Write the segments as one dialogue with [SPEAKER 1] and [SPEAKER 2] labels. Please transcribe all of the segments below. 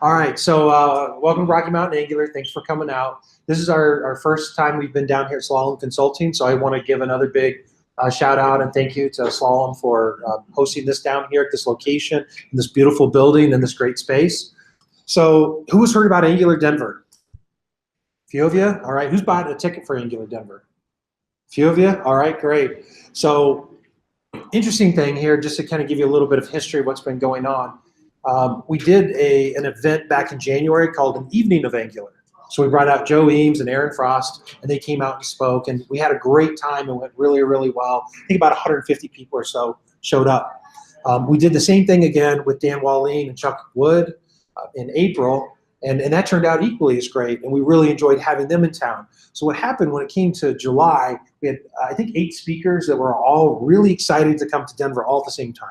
[SPEAKER 1] All right, so welcome to Rocky Mountain Angular. Thanks for coming out. This is our first time we've been down here at Slalom Consulting, so I want to give another big shout out and thank you to Slalom for hosting this down here at this location, in this beautiful building, in this great space. So who has heard about Angular Denver? A few of you? All right, who's bought a ticket for Angular Denver? A few of you? All right, great. So interesting thing here, just to kind of give you a little bit of history of what's been going on. We did an event back in January called an Evening of Angular. So we brought out Joe Eames and Aaron Frost, and they came out and spoke, and we had a great time. It went really, really well. I think about 150 people or so showed up. We did the same thing again with Dan Walleen and Chuck Wood in April, and that turned out equally as great, and we really enjoyed having them in town. So what happened when it came to July, we had, I think, 8 speakers that were all really excited to come to Denver all at the same time.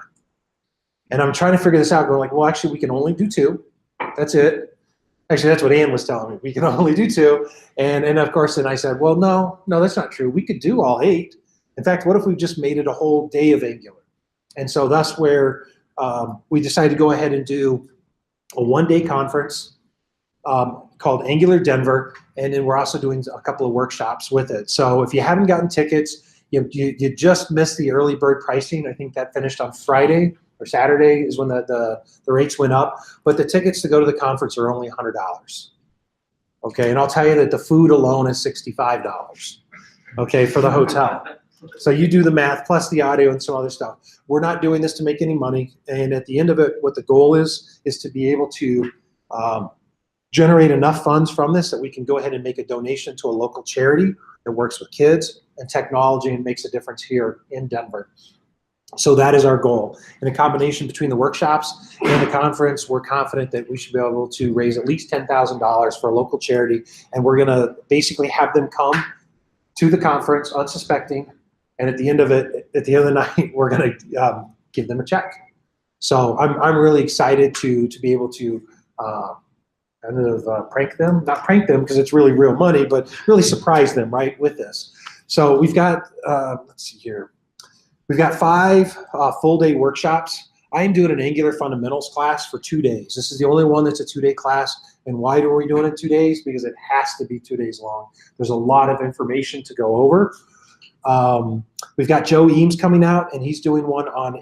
[SPEAKER 1] And I'm trying to figure this out, going like, well, actually, we can only do 2. That's it. Actually, that's what Ann was telling me. We can only do 2. And of course, then I said, well, no, that's not true. We could do all 8. In fact, what if we just made it a whole day of Angular? And so that's where we decided to go ahead and do a 1-day conference called Angular Denver. And then we're also doing a couple of workshops with it. So if you haven't gotten tickets, you just missed the early bird pricing. I think that finished on Friday. Or Saturday is when the rates went up, but the tickets to go to the conference are only $100. Okay, and I'll tell you that the food alone is $65. Okay, for the hotel. So you do the math plus the audio and some other stuff. We're not doing this to make any money, and at the end of it, what the goal is to be able to generate enough funds from this that we can go ahead and make a donation to a local charity that works with kids and technology and makes a difference here in Denver. So that is our goal. In a combination between the workshops and the conference, we're confident that we should be able to raise at least $10,000 for a local charity, and we're going to basically have them come to the conference unsuspecting, and at the end of it, at the end of the night, we're going to give them a check. So I'm really excited to be able to kind of prank them, not prank them because it's really real money, but really surprise them, right, with this. So we've got, let's see here. We've got 5 full-day workshops. I am doing an Angular Fundamentals class for 2 days. This is the only one that's a 2-day class. And why are we doing it 2 days? Because it has to be 2 days long. There's a lot of information to go over. We've got Joe Eames coming out, and he's doing one on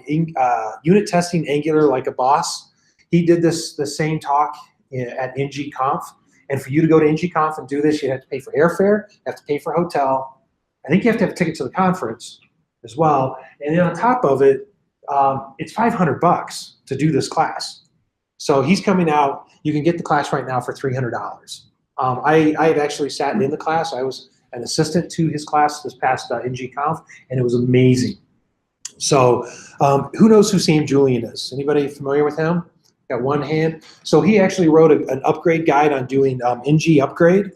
[SPEAKER 1] unit testing Angular like a boss. He did the same talk at ngconf. And for you to go to ngconf and do this, you have to pay for airfare, you have to pay for hotel. I think you have to have a ticket to the conference as well, and then on top of it, it's $500 to do this class. So he's coming out. You can get the class right now for $300. I have actually sat in the class. I was an assistant to his class this past ngconf, and it was amazing. So who knows who Sam Julian is? Anybody familiar with him? Got one hand. So he actually wrote an upgrade guide on doing ng upgrade.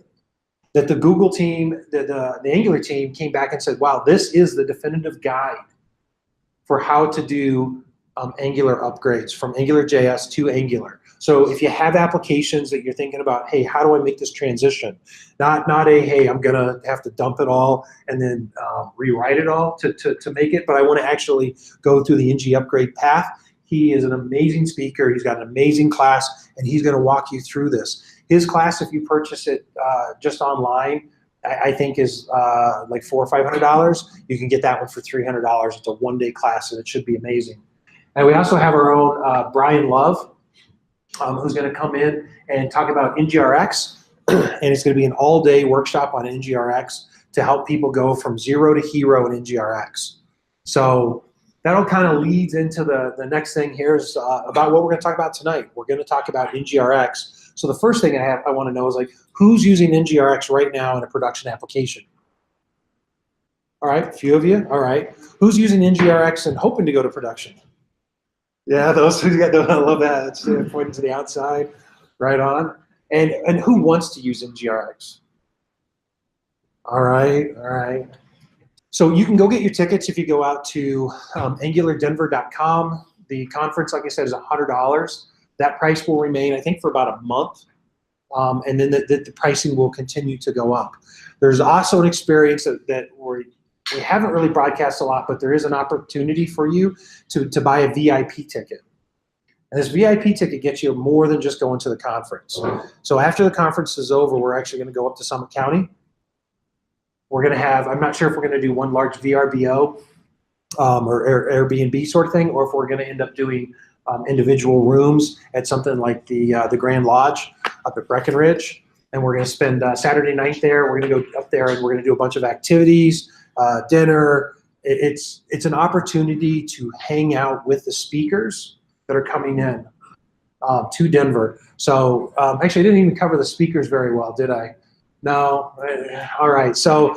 [SPEAKER 1] That the Google team, the Angular team came back and said, wow, this is the definitive guide for how to do Angular upgrades from AngularJS to Angular. So if you have applications that you're thinking about, hey, how do I make this transition? Not a, hey, I'm going to have to dump it all and then rewrite it all to make it, but I want to actually go through the ng upgrade path. He is an amazing speaker. He's got an amazing class, and he's going to walk you through this. His class, if you purchase it just online, I think is like $400 or $500. You can get that one for $300. It's a 1-day class, and it should be amazing. And we also have our own Brian Love, who's going to come in and talk about ngrx, and it's going to be an all-day workshop on ngrx to help people go from 0 to hero in ngrx. So that all kind of leads into the next thing here is about what we're going to talk about tonight. We're going to talk about ngrx. So the first thing I want to know is, like, who's using ngrx right now in a production application? All right, a few of you. All right. Who's using ngrx and hoping to go to production? Yeah, those who got. I love that. It's pointing to the outside. Right on. And who wants to use ngrx? All right. All right. So you can go get your tickets if you go out to angulardenver.com. The conference, like I said, is $100. That price will remain, I think, for about a month, and then the pricing will continue to go up. There's also an experience that we haven't really broadcast a lot, but there is an opportunity for you to buy a VIP ticket. And this VIP ticket gets you more than just going to the conference. So after the conference is over, we're actually going to go up to Summit County. We're going to have, I'm not sure if we're going to do one large VRBO or Airbnb sort of thing, or if we're going to end up doing individual rooms at something like the Grand Lodge up at Breckenridge. And we're going to spend Saturday night there. We're going to go up there and we're going to do a bunch of activities, dinner. It's an opportunity to hang out with the speakers that are coming in to Denver. So actually, I didn't even cover the speakers very well, did I? No. All right. So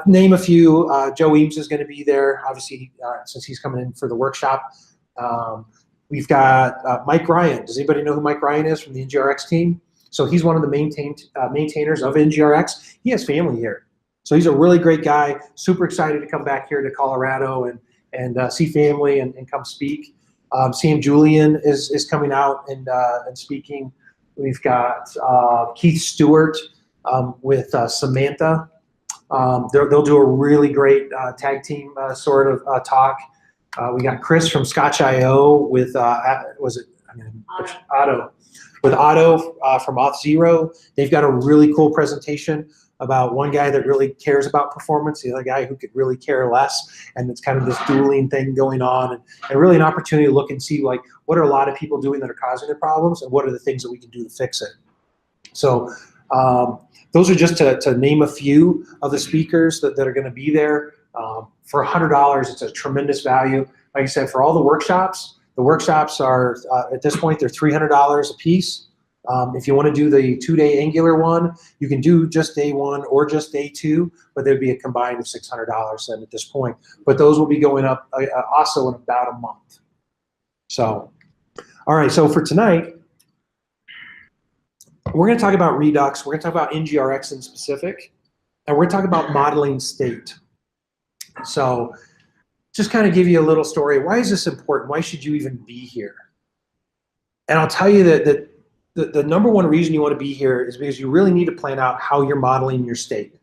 [SPEAKER 1] name a few. Joe Eames is going to be there, obviously, since he's coming in for the workshop. We've got Mike Ryan. Does anybody know who Mike Ryan is from the ngrx team? So he's one of the maintainers of ngrx. He has family here. So he's a really great guy, super excited to come back here to Colorado and see family and come speak. Sam Julian is coming out and speaking. We've got Keith Stewart with Samantha. They'll do a really great tag team sort of talk. We got Chris from Scotch.io with Otto. With Otto from Auth0. They've got a really cool presentation about one guy that really cares about performance, the other guy who could really care less, and it's kind of this dueling thing going on, and really an opportunity to look and see, like, what are a lot of people doing that are causing the problems, and what are the things that we can do to fix it. So those are just to name a few of the speakers that are going to be there. For $100, it's a tremendous value. Like I said, for all the workshops are, at this point, they're $300 a piece. If you want to do the 2-day Angular one, you can do just day 1 or just day 2, but there'd be a combined of $600 then at this point. But those will be going up also in about a month. So, all right, so for tonight, we're going to talk about Redux. We're going to talk about ngrx in specific, and we're going to talk about modeling state. So just kind of give you a little story. Why is this important? Why should you even be here? And I'll tell you that the number one reason you want to be here is because you really need to plan out how you're modeling your state.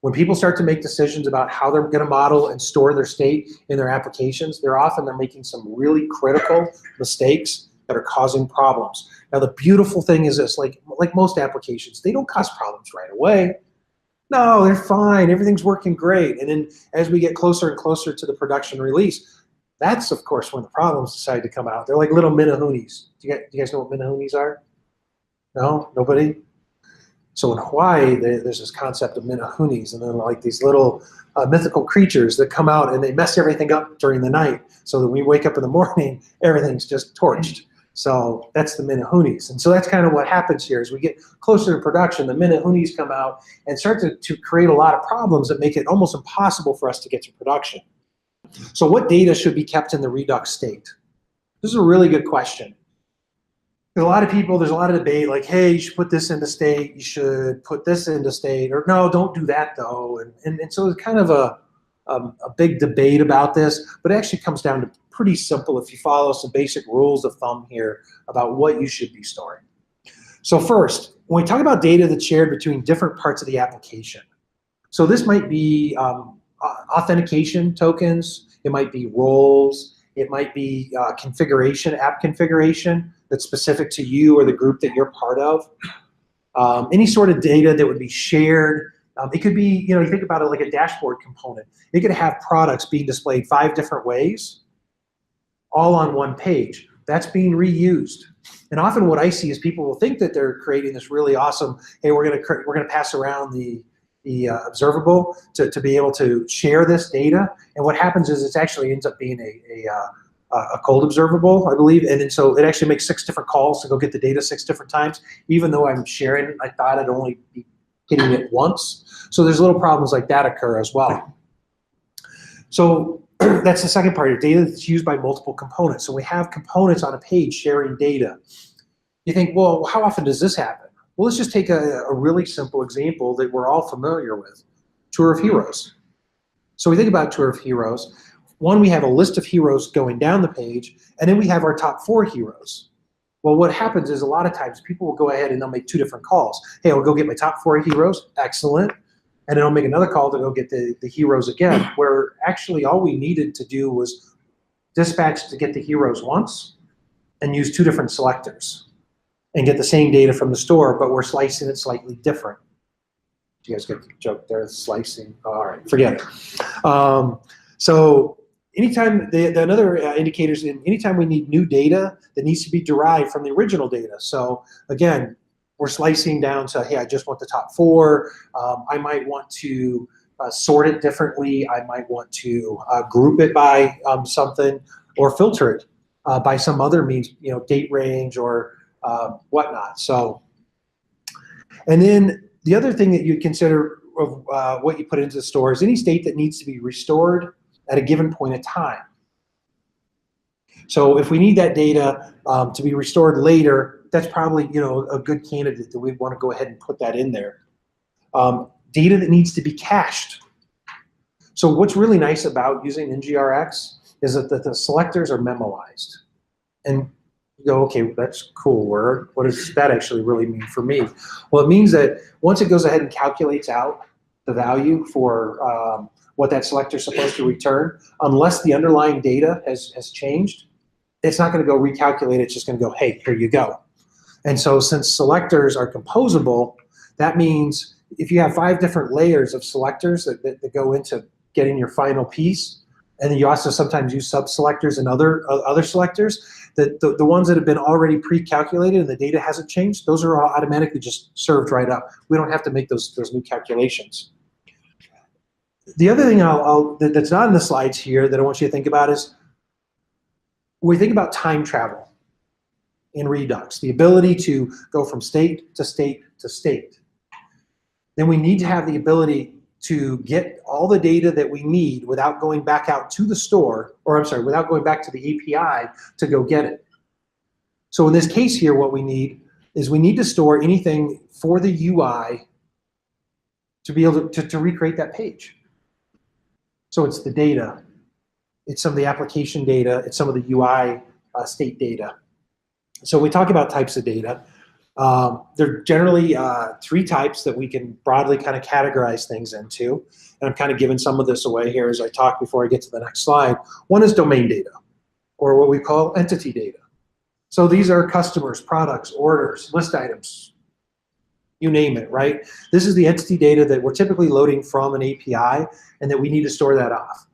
[SPEAKER 1] When people start to make decisions about how they're going to model and store their state in their applications, they're making some really critical mistakes that are causing problems. Now, the beautiful thing is this, like most applications, they don't cause problems right away. No, they're fine. Everything's working great. And then as we get closer and closer to the production release, that's, of course, when the problems decide to come out. They're like little Minahunis. Do you guys know what Minahunis are? No? Nobody? So in Hawaii, there's this concept of Minahunis, and they're like these little mythical creatures that come out and they mess everything up during the night, so that when we wake up in the morning, everything's just torched. So that's the Minahunis. And so that's kind of what happens here. As we get closer to production, the Minahunis come out and start to create a lot of problems that make it almost impossible for us to get to production. So what data should be kept in the Redux state? This is a really good question. There's a lot of people, there's a lot of debate, like, hey, you should put this into state, you should put this into state, or no, don't do that though. And so it's kind of a big debate about this, but it actually comes down to pretty simple if you follow some basic rules of thumb here about what you should be storing. So first, when we talk about data that's shared between different parts of the application, so this might be authentication tokens, it might be roles, it might be configuration, app configuration that's specific to you or the group that you're part of. Any sort of data that would be shared. It could be, you think about it like a dashboard component. It could have products being displayed 5 different ways, all on one page. That's being reused. And often what I see is people will think that they're creating this really awesome, hey, we're gonna pass around the observable to be able to share this data. And what happens is it actually ends up being a cold observable, I believe. And then so it actually makes 6 different calls to go get the data 6 different times. Even though I'm sharing it, I thought I'd only be hitting it once. So there's little problems like that occur as well. So that's the second part of data that's used by multiple components. So we have components on a page sharing data. You think, well, how often does this happen? Well, let's just take a really simple example that we're all familiar with, Tour of Heroes. So we think about Tour of Heroes. One, we have a list of heroes going down the page, and then we have our top 4 heroes. Well, what happens is a lot of times people will go ahead and they'll make 2 different calls. Hey, I'll go get my top 4 heroes, excellent. And then I'll make another call to go get the heroes again, where actually all we needed to do was dispatch to get the heroes once, and use two different selectors and get the same data from the store, but we're slicing it slightly different. You guys get the joke there, slicing. All right, forget it. So anytime, another indicator is anytime we need new data that needs to be derived from the original data. So again, we're slicing down to, hey, I just want the top 4. I might want to sort it differently. I might want to group it by something, or filter it by some other means, date range or whatnot. So, and then the other thing that you consider of what you put into the store is any state that needs to be restored at a given point in time. So if we need that data to be restored later, that's probably a good candidate that we'd want to go ahead and put that in there. Data that needs to be cached. So what's really nice about using ngrx is that the selectors are memoized. And you go, okay, that's cool word. What does that actually really mean for me? Well, it means that once it goes ahead and calculates out the value for what that selector is supposed to return, unless the underlying data has changed, it's not going to go recalculate. It's just going to go, hey, here you go. And so since selectors are composable, that means if you have 5 different layers of selectors that go into getting your final piece, and then you also sometimes use sub-selectors and other selectors, the ones that have been already pre-calculated and the data hasn't changed, those are all automatically just served right up. We don't have to make those new calculations. The other thing that's not in the slides here that I want you to think about is when we think about time travel in Redux, the ability to go from state to state to state, then we need to have the ability to get all the data that we need without going back out to the store, or I'm sorry, without going back to the API to go get it. So in this case here, what we need is we need to store anything for the UI to be able to recreate that page. So it's the data, it's some of the application data, it's some of the UI state data. So we talk about types of data. There are generally 3 types that we can broadly kind of categorize things into. And I'm kind of giving some of this away here as I talk before I get to the next slide. One is domain data, or what we call entity data. So these are customers, products, orders, list items, you name it, right? This is the entity data that we're typically loading from an API and that we need to store that off.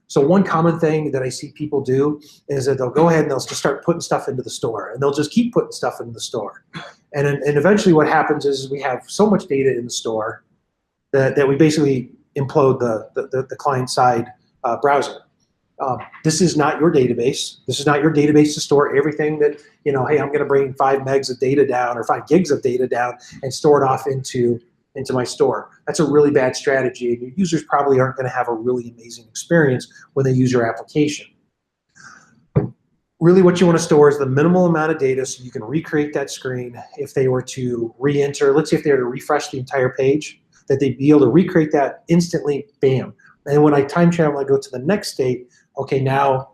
[SPEAKER 1] So one common thing that I see people do is that they'll go ahead and they'll just start putting stuff into the store, and they'll just keep putting stuff into the store. And eventually what happens is we have so much data in the store that we basically implode the client-side browser. This is not your database. This is not your database to store everything that, hey, I'm going to bring 5 megs of data down or 5 gigs of data down and store it off into my store. That's a really bad strategy, and your users probably aren't going to have a really amazing experience when they use your application. Really what you want to store is the minimal amount of data so you can recreate that screen. If they were to re-enter, let's say if they were to refresh the entire page, that they'd be able to recreate that instantly, bam. And when I time travel, I go to the next state, okay, now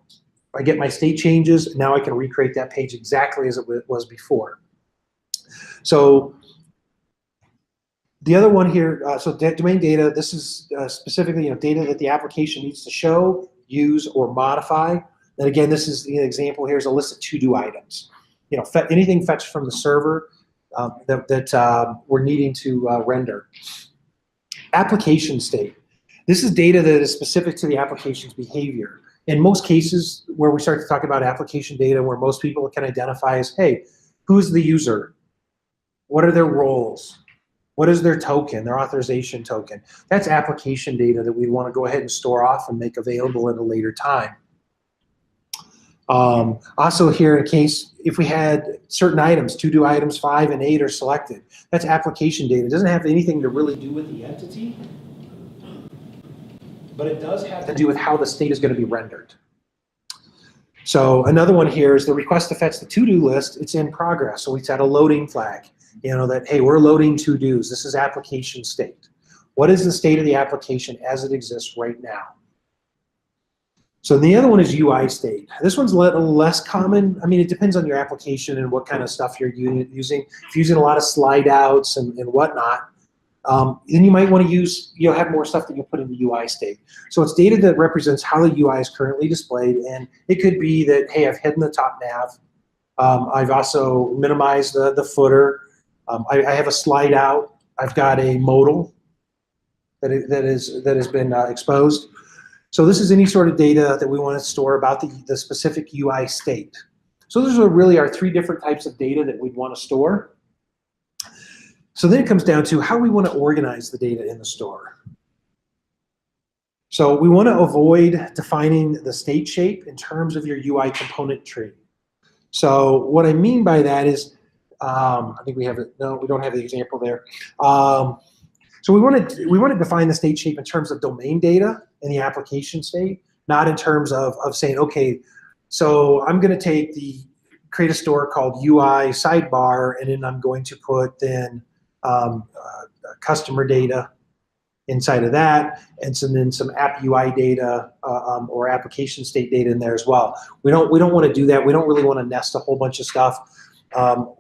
[SPEAKER 1] I get my state changes, now I can recreate that page exactly as it was before. So the other one here, so domain data, this is specifically data that the application needs to show, use, or modify. And again, this is the example here is a list of to-do items. Anything fetched from the server that we're needing to render. Application state. This is data that is specific to the application's behavior. In most cases, where we start to talk about application data, where most people can identify is, hey, who's the user? What are their roles? What is their token, their authorization token? That's application data that we want to go ahead and store off and make available at a later time. Also here, in case if we had certain items, to-do items 5 and 8 are selected, that's application data. It doesn't have anything to really do with the entity, but it does have to do with how the state is going to be rendered. So another one here is the request to fetch the to-do list. It's in progress, so we set a loading flag. That, hey, we're loading to-dos. This is application state. What is the state of the application as it exists right now? So the other one is UI state. This one's a little less common. I mean, it depends on your application and what kind of stuff you're using. If you're using a lot of slide outs and whatnot, then you might want to use, have more stuff that you put in the UI state. So it's data that represents how the UI is currently displayed, and it could be that, hey, I've hidden the top nav. I've also minimized the footer. I have a slide out. I've got a modal that has been exposed. So this is any sort of data that we want to store about the specific UI state. So those are really our three different types of data that we'd want to store. So then it comes down to how we want to organize the data in the store. So we want to avoid defining the state shape in terms of your UI component tree. So what I mean by that is, I think we have it. No, we don't have the example there. So we want to define the state shape in terms of domain data and the application state, not in terms of saying, okay, so I'm going to create a store called UI sidebar, and then I'm going to put then customer data inside of that, and then some app UI data or application state data in there as well. We don't want to do that. We don't really want to nest a whole bunch of stuff.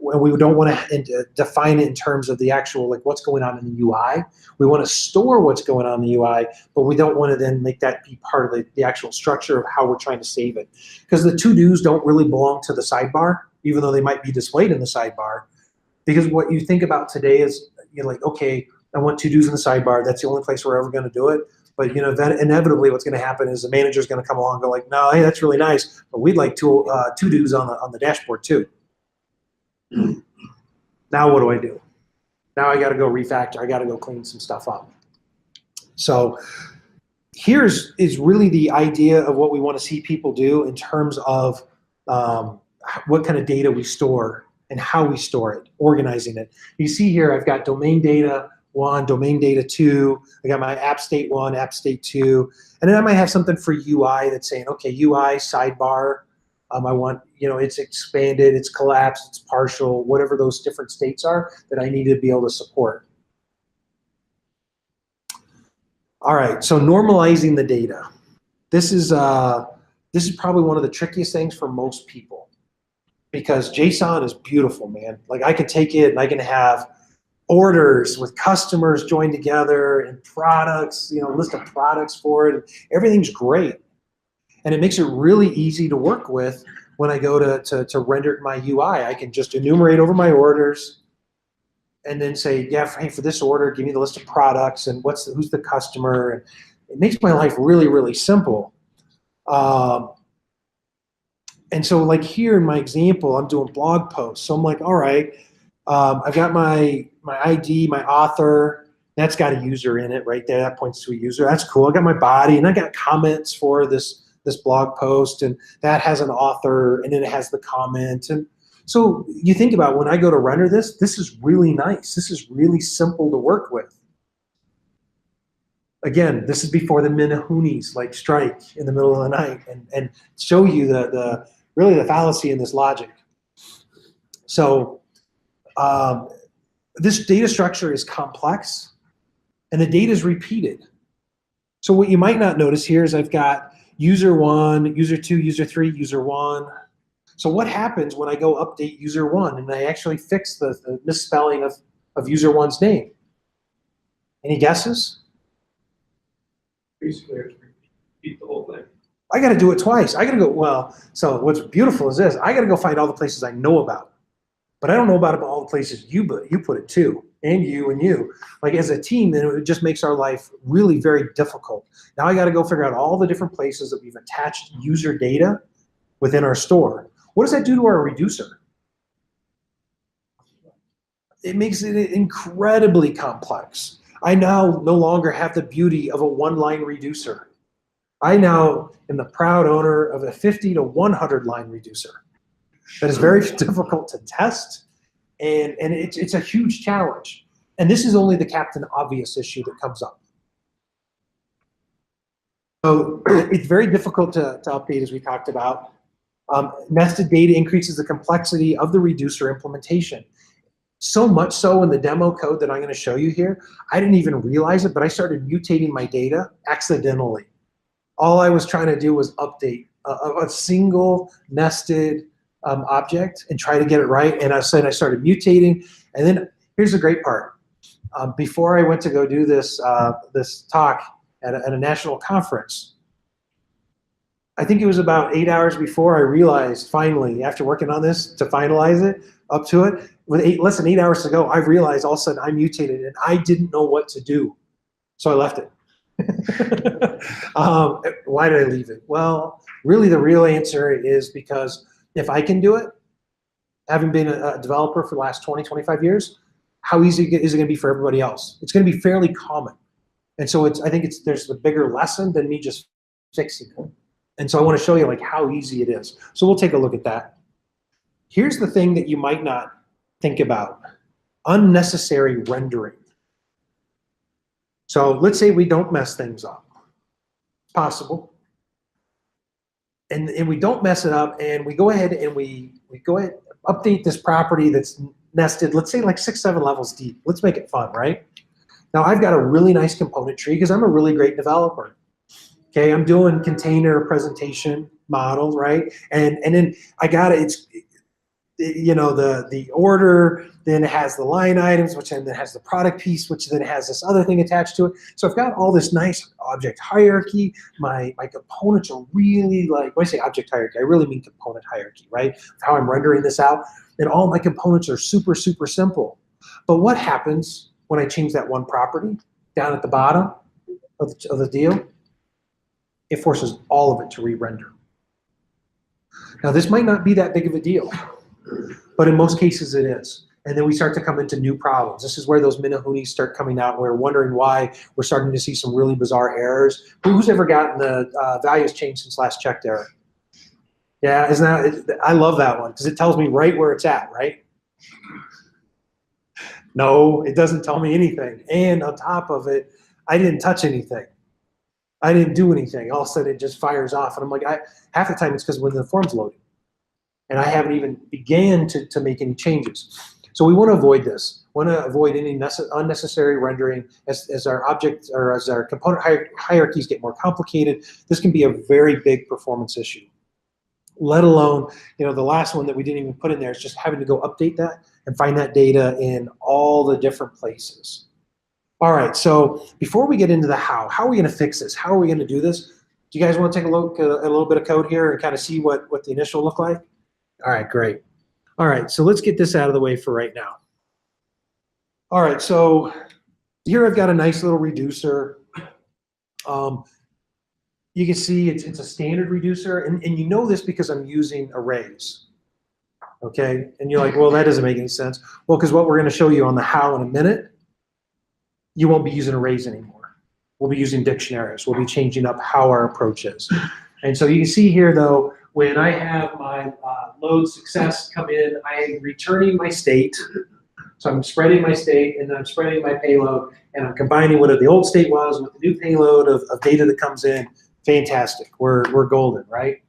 [SPEAKER 1] We don't want to define it in terms of the actual, like, what's going on in the UI. We want to store what's going on in the UI, but we don't want to then make that be part of the actual structure of how we're trying to save it. Because the to-dos don't really belong to the sidebar, even though they might be displayed in the sidebar. Because what you think about today is, you're like, okay, I want to-dos in the sidebar. That's the only place we're ever going to do it. But then inevitably what's going to happen is the manager's going to come along and go like, no, hey, that's really nice, but we'd like to-dos on the dashboard too. Now what do I do? Now I got to go refactor. I got to go clean some stuff up. So here's really the idea of what we want to see people do in terms of what kind of data we store and how we store it, organizing it. You see here I've got domain data 1, domain data 2. I got my app state 1, app state 2. And then I might have something for UI that's saying, okay, UI sidebar. I want, it's expanded, it's collapsed, it's partial, whatever those different states are that I need to be able to support. All right, so normalizing the data. This is probably one of the trickiest things for most people, because JSON is beautiful, man. Like, I can take it and I can have orders with customers joined together and products, list of products for it. Everything's great. And it makes it really easy to work with when I go to render my UI. I can just enumerate over my orders and then say, yeah, hey, for this order, give me the list of products and who's the customer. And it makes my life really, really simple. And so like here in my example, I'm doing blog posts. So I'm like, all right, I've got my ID, my author. That's got a user in it right there. That points to a user. That's cool. I got my body, and I got comments for this blog post, and that has an author, and then it has the comment. And so you think about, when I go to render this is really nice. This is really simple to work with. Again, this is before the Minahunis like strike in the middle of the night and show you really the fallacy in this logic. So this data structure is complex, and the data is repeated. So what you might not notice here is I've got user 1, user 2, user 3, user 1. So what happens when I go update user 1 and I actually fix the misspelling of user 1's name? Any guesses?
[SPEAKER 2] Basically, I have to repeat the whole thing.
[SPEAKER 1] I got to do it twice. I got to go, well, so what's beautiful is this. I got to go find all the places I know about. But I don't know about all the places you put it too, and you. Like, as a team, then it just makes our life really very difficult. Now I got to go figure out all the different places that we've attached user data within our store. What does that do to our reducer? It makes it incredibly complex. I now no longer have the beauty of a one-line reducer. I now am the proud owner of a 50 to 100 line reducer. That is very difficult to test, and it's a huge challenge. And this is only the Captain Obvious issue that comes up. So it's very difficult to update, as we talked about. Nested data increases the complexity of the reducer implementation. So much so in the demo code that I'm going to show you here, I didn't even realize it, but I started mutating my data accidentally. All I was trying to do was update a single nested object and try to get it right. And I started mutating. And then here's the great part. Before I went to go do this talk at a national conference, I think it was about 8 hours before I realized, finally, after working on this to finalize it, up to it, with less than 8 hours to go, I realized all of a sudden I mutated and I didn't know what to do. So I left it. Why did I leave it? Well, really the real answer is because if I can do it, having been a developer for the last 20, 25 years, how easy is it going to be for everybody else? It's going to be fairly common. And so I think there's a bigger lesson than me just fixing it. And so I want to show you like how easy it is. So we'll take a look at that. Here's the thing that you might not think about: unnecessary rendering. So let's say we don't mess things up. It's possible. And we don't mess it up, and we go ahead and we go ahead update this property that's nested, let's say like 6, 7 levels deep. Let's make it fun, right? Now I've got a really nice component tree because I'm a really great developer. Okay, I'm doing container presentation models, right? And then I got it. It's, you know, the order, then it has the line items, which then has the product piece, which then has this other thing attached to it. So I've got all this nice object hierarchy. My components are really like, when I say object hierarchy, I really mean component hierarchy, right? How I'm rendering this out. And all my components are super, super simple. But what happens when I change that one property down at the bottom of the deal? It forces all of it to re-render. Now this might not be that big of a deal, but in most cases it is. And then we start to come into new problems. This is where those Minahunis start coming out. We're wondering why we're starting to see some really bizarre errors. Who's ever gotten the values changed since last checked error? Yeah, isn't that, I love that one because it tells me right where it's at, right? No, it doesn't tell me anything. And on top of it, I didn't touch anything. I didn't do anything. All of a sudden it just fires off. And I'm like, half the time it's because when the form's loading. And I haven't even began to make any changes. So we want to avoid this. We want to avoid any unnecessary rendering as our object or as our component hierarchies get more complicated. This can be a very big performance issue. Let alone, you know, the last one that we didn't even put in there is just having to go update that and find that data in all the different places. All right, so before we get into the how are we going to fix this? How are we going to do this? Do you guys want to take a look at a little bit of code here and kind of see what the initial look like? All right, great. All right, so let's get this out of the way for right now. All right, so here I've got a nice little reducer. You can see it's a standard reducer, and you know this because I'm using arrays. Okay, and you're like, well, that doesn't make any sense. Well, because what we're going to show you on the how in a minute, you won't be using arrays anymore. We'll be using dictionaries. We'll be changing up how our approach is. And so you can see here, though, when I have my load success come in, I'm returning my state. So I'm spreading my state, and then I'm spreading my payload, and I'm combining what the old state was with the new payload of data that comes in. Fantastic. We're golden, right?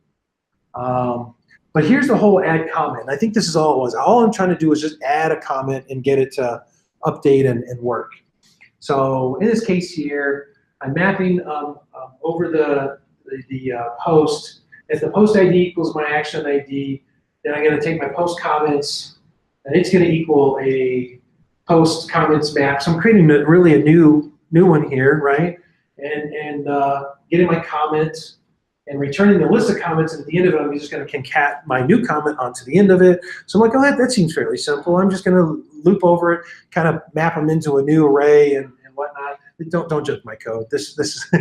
[SPEAKER 1] But here's the whole add comment. I think this is all it was. All I'm trying to do is just add a comment and get it to update and work. So in this case here, I'm mapping over the post. If the post ID equals my action ID, then I'm going to take my post comments, and it's going to equal a post comments map. So I'm creating really a new one here, right? And getting my comments and returning the list of comments, and at the end of it, I'm just going to concat my new comment onto the end of it. So I'm like, oh, that seems fairly simple. I'm just going to loop over it, kind of map them into a new array and whatnot. Don't judge my code. This is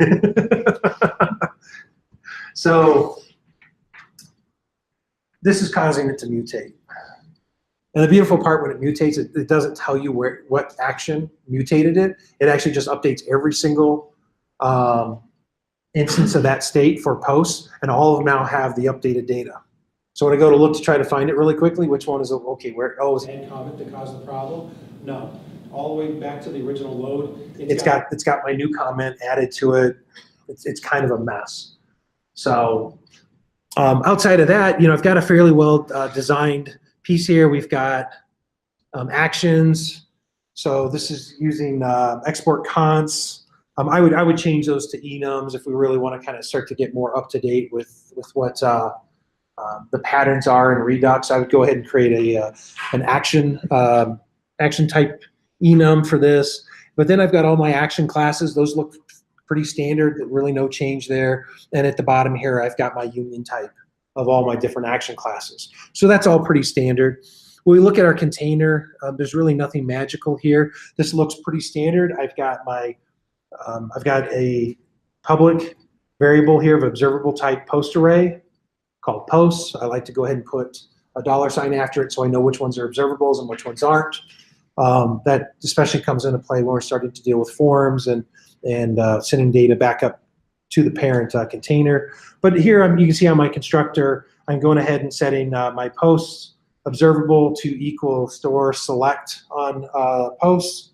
[SPEAKER 1] so this is causing it to mutate. And the beautiful part when it mutates, it doesn't tell you what action mutated it. It actually just updates every single instance of that state for posts, and all of them now have the updated data. So when I go to look to try to find it really quickly, which one is, okay, where, oh, is add comment that caused the problem? No, all the way back to the original load. It's got my new comment added to it. It's kind of a mess. So outside of that, you know, I've got a fairly well designed piece here. We've got actions. So this is using export consts. I would change those to enums if we really want to kind of start to get more up to date with what the patterns are in Redux. I would go ahead and create an action type enum for this. But then I've got all my action classes. Those look Pretty standard, really no change there. And at the bottom here, I've got my union type of all my different action classes. So that's all pretty standard. When we look at our container, there's really nothing magical here. This looks pretty standard. I've got a public variable here of observable type post array called posts. I like to go ahead and put a $ after it so I know which ones are observables and which ones aren't. That especially comes into play when we're starting to deal with forms and sending data back up to the parent container. But here you can see on my constructor, I'm going ahead and setting my posts observable to equal store select on posts.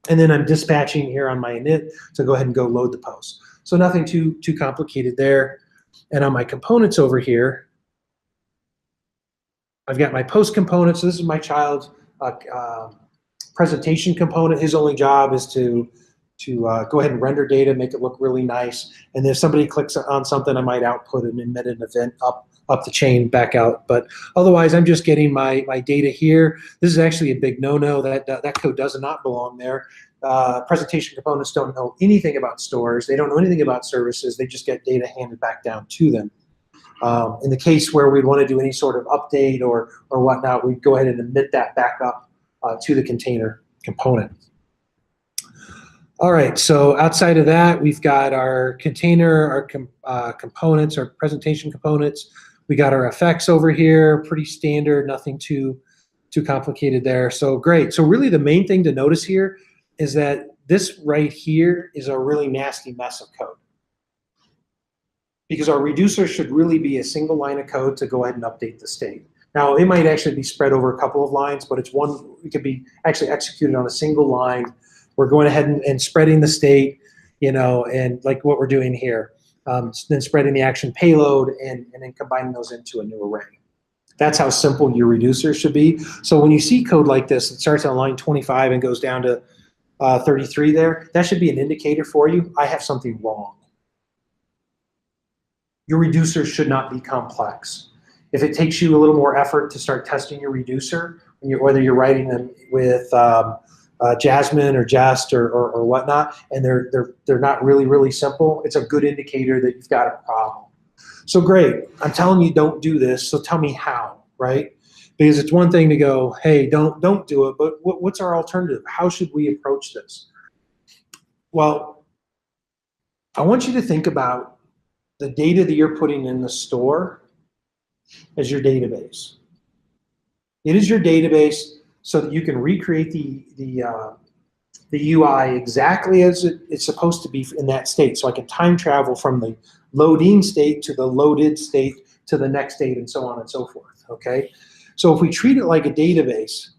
[SPEAKER 1] And then I'm dispatching here on my init to go ahead and go load the post. So nothing too complicated there. And on my components over here, I've got my post component. So this is my child's presentation component. His only job is to go ahead and render data, make it look really nice. And if somebody clicks on something, I might output an embedded event up the chain, back out. But otherwise, I'm just getting my data here. This is actually a big no-no. That code does not belong there. Presentation components don't know anything about stores. They don't know anything about services. They just get data handed back down to them. In the case where we'd want to do any sort of update or whatnot, we'd go ahead and emit that back up to the container component. All right, so outside of that, we've got our container, our components, our presentation components. We got our effects over here, pretty standard, nothing too complicated there. So great. So really the main thing to notice here is that this right here is a really nasty mess of code. Because our reducer should really be a single line of code to go ahead and update the state. Now, it might actually be spread over a couple of lines, but it could be actually executed on a single line. We're going ahead and spreading the state, and like what we're doing here. Then spreading the action payload and then combining those into a new array. That's how simple your reducer should be. So when you see code like this, it starts on line 25 and goes down to 33 there, that should be an indicator for you. I have something wrong. Your reducer should not be complex. If it takes you a little more effort to start testing your reducer, whether you're writing them with Jasmine or Jest or whatnot, and they're not really simple, it's a good indicator that you've got a problem. So great, I'm telling you don't do this, so tell me how, right? Because it's one thing to go, hey, don't do it, but what's our alternative? How should we approach this? Well, I want you to think about the data that you're putting in the store as your database. It is your database so that you can recreate the UI exactly as it's supposed to be in that state. So I can time travel from the loading state to the loaded state to the next state and so on and so forth, okay? So if we treat it like a database,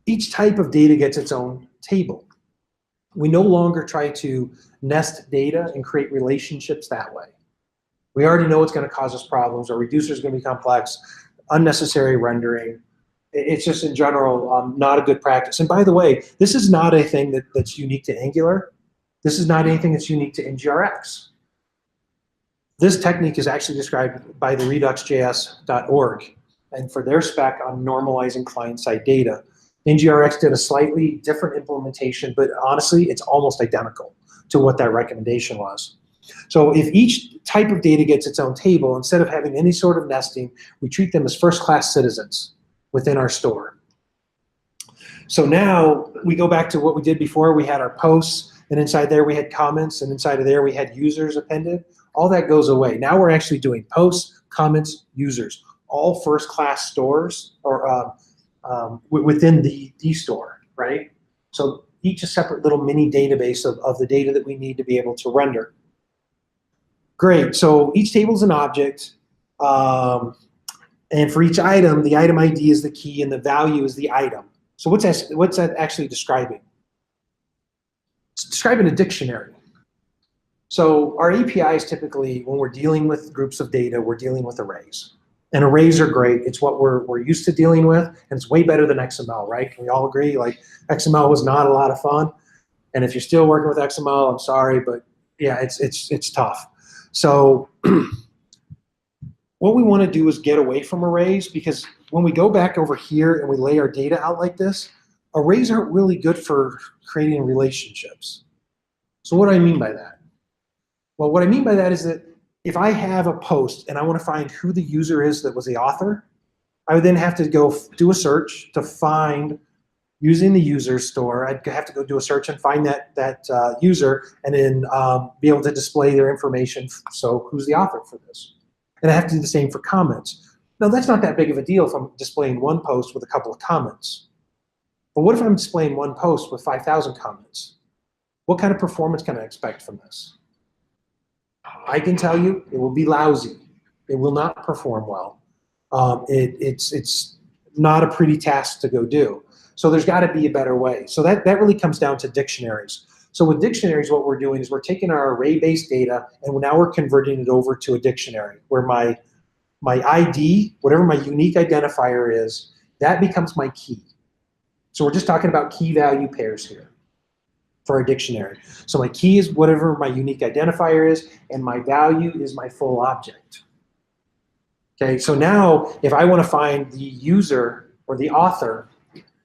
[SPEAKER 1] each type of data gets its own table. We no longer try to nest data and create relationships that way. We already know it's going to cause us problems. Our reducer is going to be complex, unnecessary rendering. It's just in general not a good practice. And by the way, this is not a thing that's unique to Angular. This is not anything that's unique to ngrx. This technique is actually described by the reduxjs.org and for their spec on normalizing client-side data. ngrx did a slightly different implementation, but honestly, it's almost identical to what that recommendation was. So if each type of data gets its own table, instead of having any sort of nesting, we treat them as first-class citizens within our store. So now we go back to what we did before. We had our posts, and inside there we had comments, and inside of there we had users appended. All that goes away. Now we're actually doing posts, comments, users, all first-class stores or within the store, right? So each a separate little mini database of the data that we need to be able to render. Great, so each table is an object, and for each item, the item ID is the key and the value is the item. So what's that actually describing? It's describing a dictionary. So our APIs typically, when we're dealing with groups of data, we're dealing with arrays. And arrays are great. It's what we're used to dealing with, and it's way better than XML, right? Can we all agree? Like, XML was not a lot of fun. And if you're still working with XML, I'm sorry, but yeah, it's tough. So what we want to do is get away from arrays, because when we go back over here and we lay our data out like this, arrays aren't really good for creating relationships. So what do I mean by that? Well, what I mean by that is that if I have a post and I want to find who the user is that was the author, I would then have to go do a search to find, using the user store, I'd have to go do a search and find that user, and then be able to display their information. So who's the author for this? And I have to do the same for comments. Now that's not that big of a deal if I'm displaying one post with a couple of comments. But what if I'm displaying one post with 5,000 comments? What kind of performance can I expect from this? I can tell you it will be lousy. It will not perform well. It's not a pretty task to go do. So there's got to be a better way. So that really comes down to dictionaries. So with dictionaries, what we're doing is we're taking our array-based data and now we're converting it over to a dictionary where my ID, whatever my unique identifier is, that becomes my key. So we're just talking about key value pairs here for a dictionary. So my key is whatever my unique identifier is, and my value is my full object. Okay, so now if I want to find the user or the author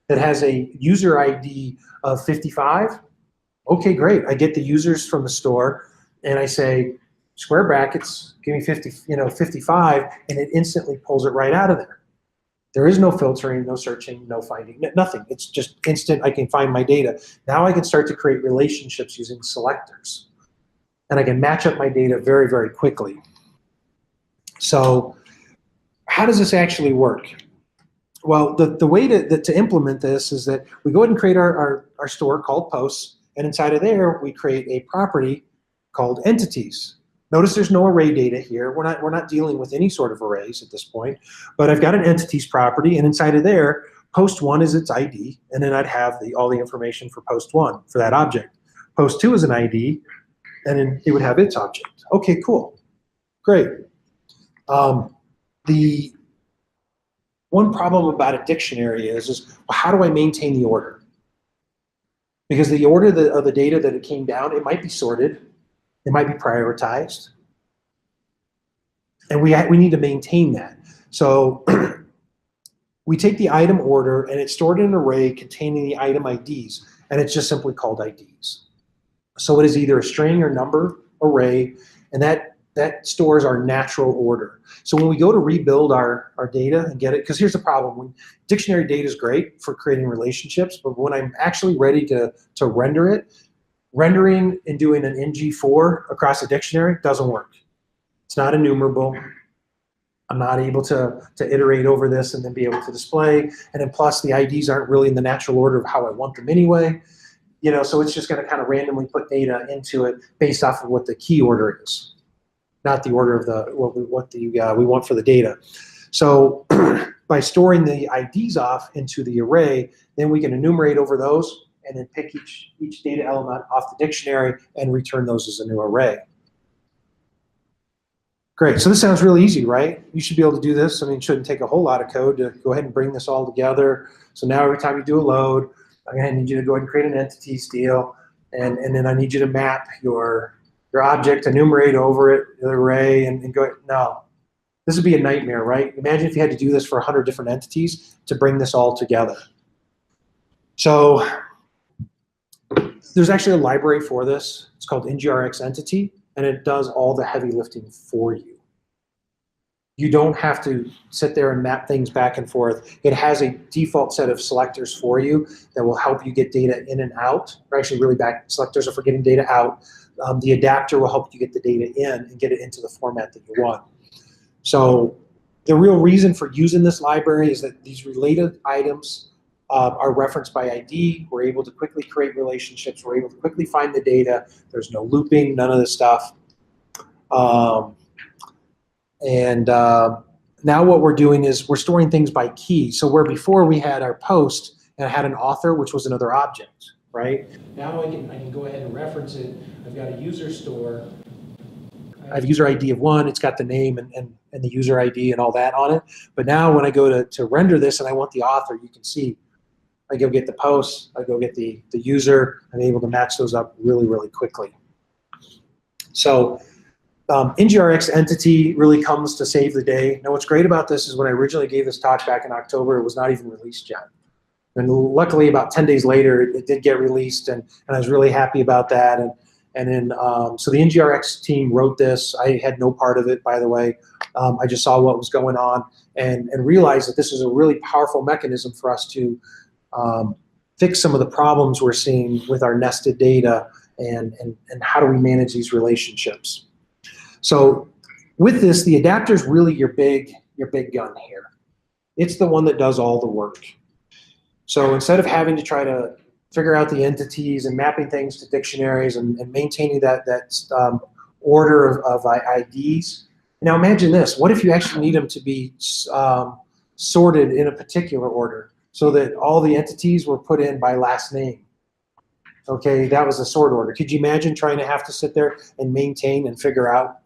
[SPEAKER 1] that has a user ID of 55, okay, great. I get the users from the store and I say, square brackets, give me 55, and it instantly pulls it right out of there. There is no filtering, no searching, no finding, nothing. It's just instant. I can find my data. Now I can start to create relationships using selectors. And I can match up my data very, very quickly. So how does this actually work? Well, the way to implement this is that we go ahead and create our store called posts. And inside of there, we create a property called entities. Notice there's no array data here. We're not dealing with any sort of arrays at this point, but I've got an entities property, and inside of there, post 1 is its ID, and then I'd have all the information for post 1 for that object. Post 2 is an ID, and then it would have its object. Okay, cool, great. The one problem about a dictionary is well, how do I maintain the order? Because the order of the data that it came down, it might be sorted. It might be prioritized, and we need to maintain that. So we take the item order, and it's stored in an array containing the item IDs, and it's just simply called IDs. So it is either a string or number array, and that stores our natural order. So when we go to rebuild our data and get it, because here's the problem, when dictionary data is great for creating relationships, but when I'm actually ready to render it, rendering and doing an ng4 across a dictionary doesn't work. It's not enumerable. I'm not able to iterate over this and then be able to display. And then plus the IDs aren't really in the natural order of how I want them anyway. So it's just going to kind of randomly put data into it based off of what the key order is, not the order of what we want for the data. So by storing the IDs off into the array, then we can enumerate over those and then pick each data element off the dictionary and return those as a new array. Great, so this sounds really easy, right? You should be able to do this. I mean, it shouldn't take a whole lot of code to go ahead and bring this all together. So now every time you do a load, I need you to go ahead and create an entities deal, and then I need you to map your object, enumerate over it, the array, and go, no. This would be a nightmare, right? Imagine if you had to do this for 100 different entities to bring this all together. So there's actually a library for this. It's called ngrx entity, and it does all the heavy lifting for you. You don't have to sit there and map things back and forth. It has a default set of selectors for you that will help you get data in and out. Or actually, really selectors are for getting data out. The adapter will help you get the data in and get it into the format that you want. So the real reason for using this library is that these related items are referenced by ID. We're able to quickly create relationships. We're able to quickly find the data. There's no looping, none of this stuff. Now what we're doing is we're storing things by key. So where before we had our post and I had an author, which was another object, right? Now I can go ahead and reference it. I've got a user store. I have user ID of 1. It's got the name and the user ID and all that on it. But now when I go to render this and I want the author, you can see I go get the post, I go get the user, I'm able to match those up really, really quickly. So ngrx entity really comes to save the day. Now what's great about this is when I originally gave this talk back in October, it was not even released yet. And luckily about 10 days later, it did get released, and I was really happy about that. And then, so the ngrx team wrote this. I had no part of it, by the way. I just saw what was going on and realized that this is a really powerful mechanism for us to fix some of the problems we're seeing with our nested data and how do we manage these relationships. So with this, the adapter is really your big gun here. It's the one that does all the work. So instead of having to try to figure out the entities and mapping things to dictionaries and maintaining that order of IDs, now imagine this. What if you actually need them to be sorted in a particular order so that all the entities were put in by last name? Okay, that was a sort order. Could you imagine trying to have to sit there and maintain and figure out,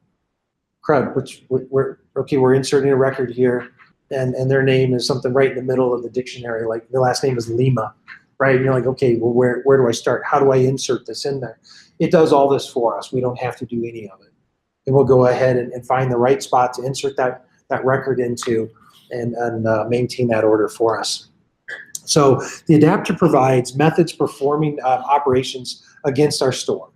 [SPEAKER 1] crud, we're inserting a record here, and their name is something right in the middle of the dictionary, like the last name is Lima, right? And you're like, okay, well, where do I start? How do I insert this in there? It does all this for us. We don't have to do any of it. And we'll go ahead and find the right spot to insert that record into and maintain that order for us. So the adapter provides methods performing operations against our store.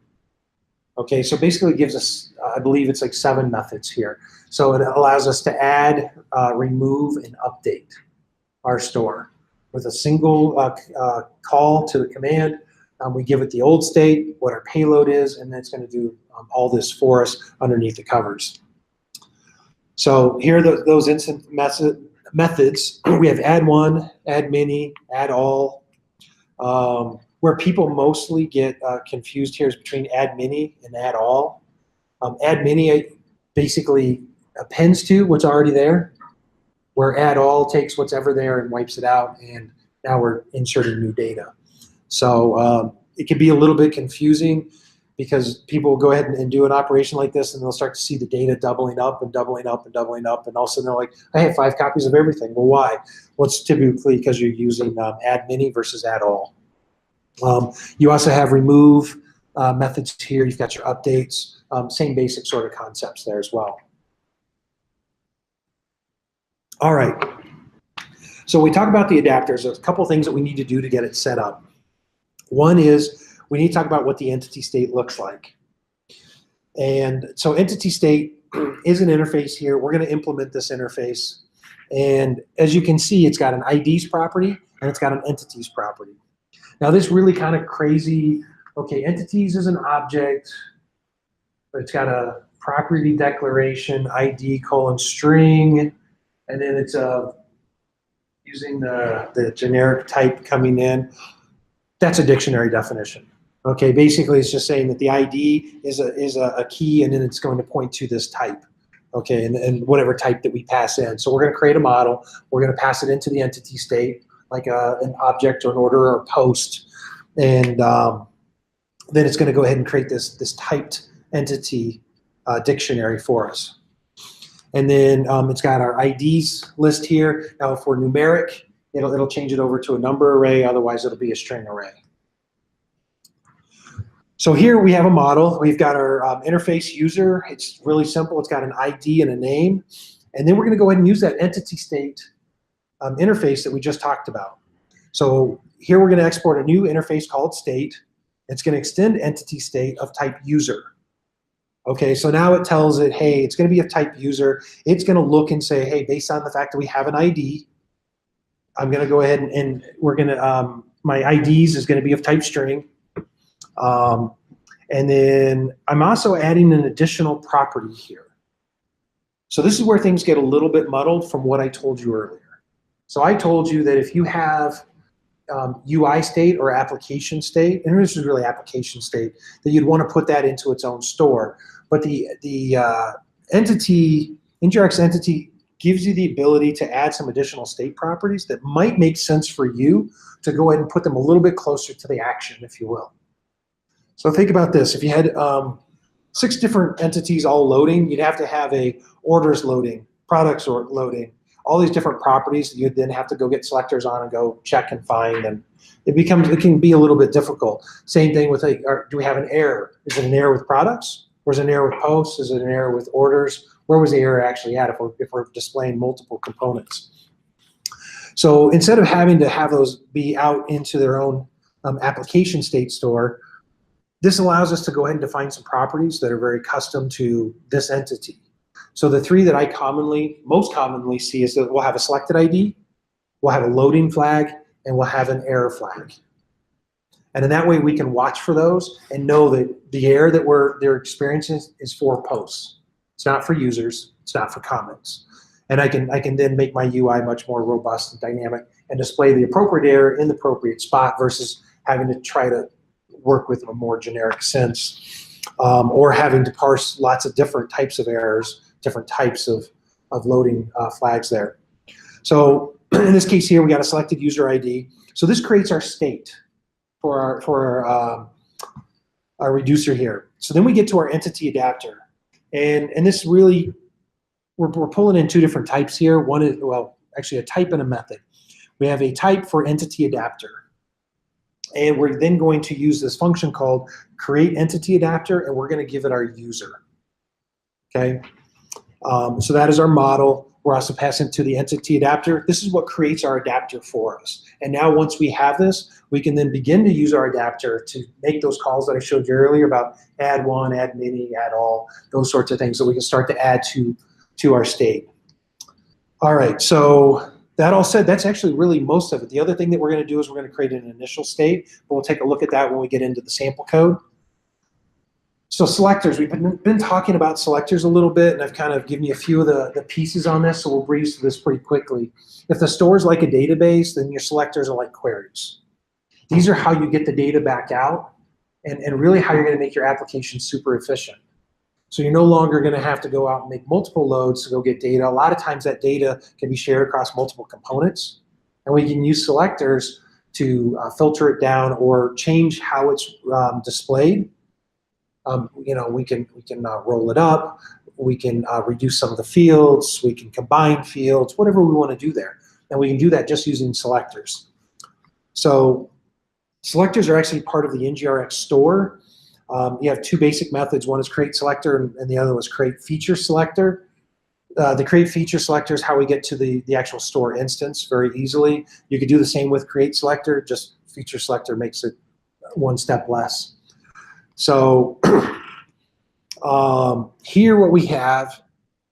[SPEAKER 1] Okay, so basically it gives us, I believe it's like 7 methods here. So it allows us to add, remove, and update our store with a single call to the command. We give it the old state, what our payload is, and then it's going to do all this for us underneath the covers. So here are those instant methods. We have add one, add many, add all. Where people mostly get confused here is between add many and add all. Add many basically appends to what's already there, where add all takes what's ever there and wipes it out, and now we're inserting new data. So it can be a little bit confusing because people will go ahead and do an operation like this and they'll start to see the data doubling up and doubling up and doubling up, and all of a sudden they're like, I have 5 copies of everything. Well, why? Well, it's typically because you're using add many versus add all. You also have remove methods here. You've got your updates, same basic sort of concepts there as well. All right. So we talk about the adapters. There's a couple things that we need to do to get it set up. One is we need to talk about what the entity state looks like. And so entity state is an interface here. We're going to implement this interface. And as you can see, it's got an IDs property and it's got an entities property. Now this really kind of crazy, okay, entities is an object, but it's got a property declaration, ID colon string, and then it's using the generic type coming in. That's a dictionary definition. Okay, basically it's just saying that the ID is a key and then it's going to point to this type. Okay, and whatever type that we pass in. So we're going to create a model. We're going to pass it into the entity state, like an object or an order or a post, and then it's going to go ahead and create this typed entity dictionary for us. And then it's got our IDs list here. Now, if we're numeric, it'll change it over to a number array. Otherwise, it'll be a string array. So here we have a model. We've got our interface user. It's really simple. It's got an ID and a name. And then we're going to go ahead and use that entity state interface that we just talked about. So here we're going to export a new interface called state. It's going to extend entity state of type user. Okay, so now it tells it, hey, it's going to be of type user. It's going to look and say, hey, based on the fact that we have an ID, I'm going to go ahead and we're going to, my IDs is going to be of type string. And then I'm also adding an additional property here. So this is where things get a little bit muddled from what I told you earlier. So I told you that if you have UI state or application state, and this is really application state, that you'd want to put that into its own store. But the entity, ngrx entity, gives you the ability to add some additional state properties that might make sense for you to go ahead and put them a little bit closer to the action, if you will. So think about this. If you had 6 different entities all loading, you'd have to have a orders loading, products or loading, all these different properties that you'd then have to go get selectors on and go check and find, and it can be a little bit difficult. Same thing with do we have an error? Is it an error with products? Or is it an error with posts? Is it an error with orders? Where was the error actually at if we're displaying multiple components? So instead of having to have those be out into their own application state store, This allows us to go ahead and define some properties that are very custom to this entity. So the three that I most commonly see is that we'll have a selected ID, we'll have a loading flag, and we'll have an error flag. And in that way, we can watch for those and know that the error that they're experiencing is for posts. It's not for users. It's not for comments. And I can then make my UI much more robust and dynamic and display the appropriate error in the appropriate spot versus having to try to work with a more generic sense, or having to parse lots of different types of errors, different types of loading flags there. So in this case here, we got a selected user ID. So this creates our state for our reducer here. So then we get to our entity adapter. And this really, we're pulling in two different types here. One is, well, actually a type and a method. We have a type for entity adapter. And we're then going to use this function called create entity adapter, and we're going to give it our user. Okay? So that is our model. We're also passing to the entity adapter. This is what creates our adapter for us. And now once we have this, we can then begin to use our adapter to make those calls that I showed you earlier about add one, add many, add all, those sorts of things that we can start to add to our state. All right, so that all said, that's actually really most of it. The other thing that we're going to do is we're going to create an initial state, but we'll take a look at that when we get into the sample code. So selectors, we've been talking about selectors a little bit, and I've kind of given you a few of the pieces on this, so we'll breeze through this pretty quickly. If the store is like a database, then your selectors are like queries. These are how you get the data back out, and really how you're going to make your application super efficient. So you're no longer going to have to go out and make multiple loads to go get data. A lot of times that data can be shared across multiple components, and we can use selectors to filter it down or change how it's displayed. We can roll it up, we can reduce some of the fields, we can combine fields, whatever we want to do there. And we can do that just using selectors. So selectors are actually part of the ngrx store. You have two basic methods. One is create selector and the other was create feature selector. The create feature selector is how we get to the actual store instance very easily. You could do the same with create selector, just feature selector makes it one step less. So here what we have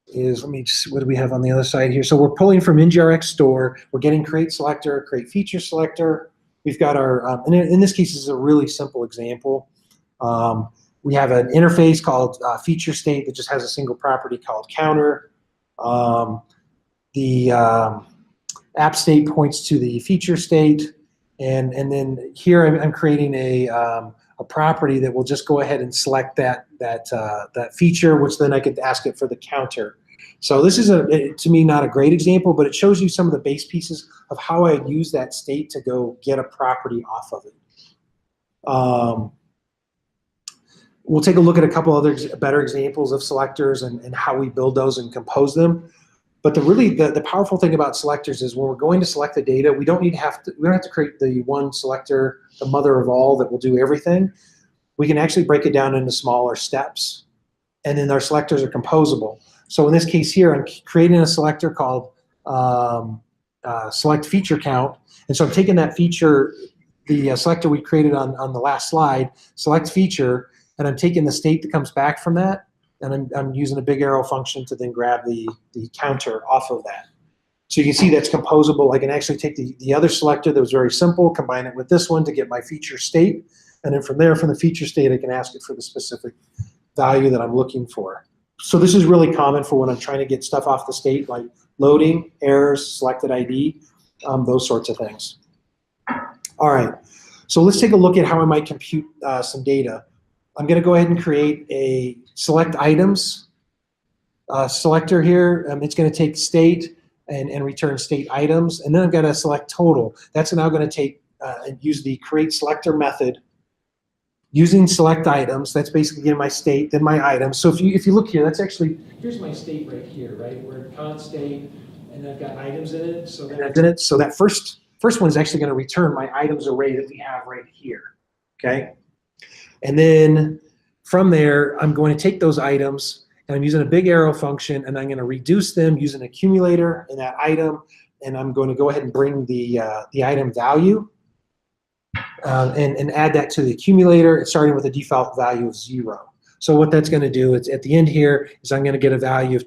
[SPEAKER 1] is, let me just, what do we have on the other side here? So we're pulling from ngrx store, we're getting create selector, create feature selector. We've got our, and in this case, this is a really simple example. We have an interface called feature state that just has a single property called counter. The app state points to the feature state, and then here I'm creating a property that will just go ahead and select that feature, which then I could ask it for the counter. So this is, to me, not a great example, but it shows you some of the base pieces of how I use that state to go get a property off of it. We'll take a look at a couple other better examples of selectors and how we build those and compose them. But the powerful thing about selectors is when we're going to select the data, we don't have to create the one selector, the mother of all, that will do everything. We can actually break it down into smaller steps, and then our selectors are composable. So in this case here, I'm creating a selector called select feature count, and so I'm taking that feature, the selector we created on the last slide, select feature, and I'm taking the state that comes back from that, and I'm using a big arrow function to then grab the counter off of that. So you can see that's composable. I can actually take the other selector that was very simple, combine it with this one to get my feature state, and then from there, from the feature state, I can ask it for the specific value that I'm looking for. So this is really common for when I'm trying to get stuff off the state, like loading, errors, selected ID, those sorts of things. All right, so let's take a look at how I might compute some data. I'm going to go ahead and create a select items selector here. It's going to take state and return state items, and then I've got to select total. That's now going to take and use the create selector method using select items. That's basically getting my state, then my items. So if you look here, that's actually, here's my state right here, right? We're in const state, and I've got items in it. So that first one is actually going to return my items array that we have right here. Okay. And then from there, I'm going to take those items, and I'm using a big arrow function, and I'm going to reduce them using an accumulator in that item, and I'm going to go ahead and bring the item value. and add that to the accumulator. It's starting with a default value of 0. So what that's going to do is at the end here is I'm going to get a value of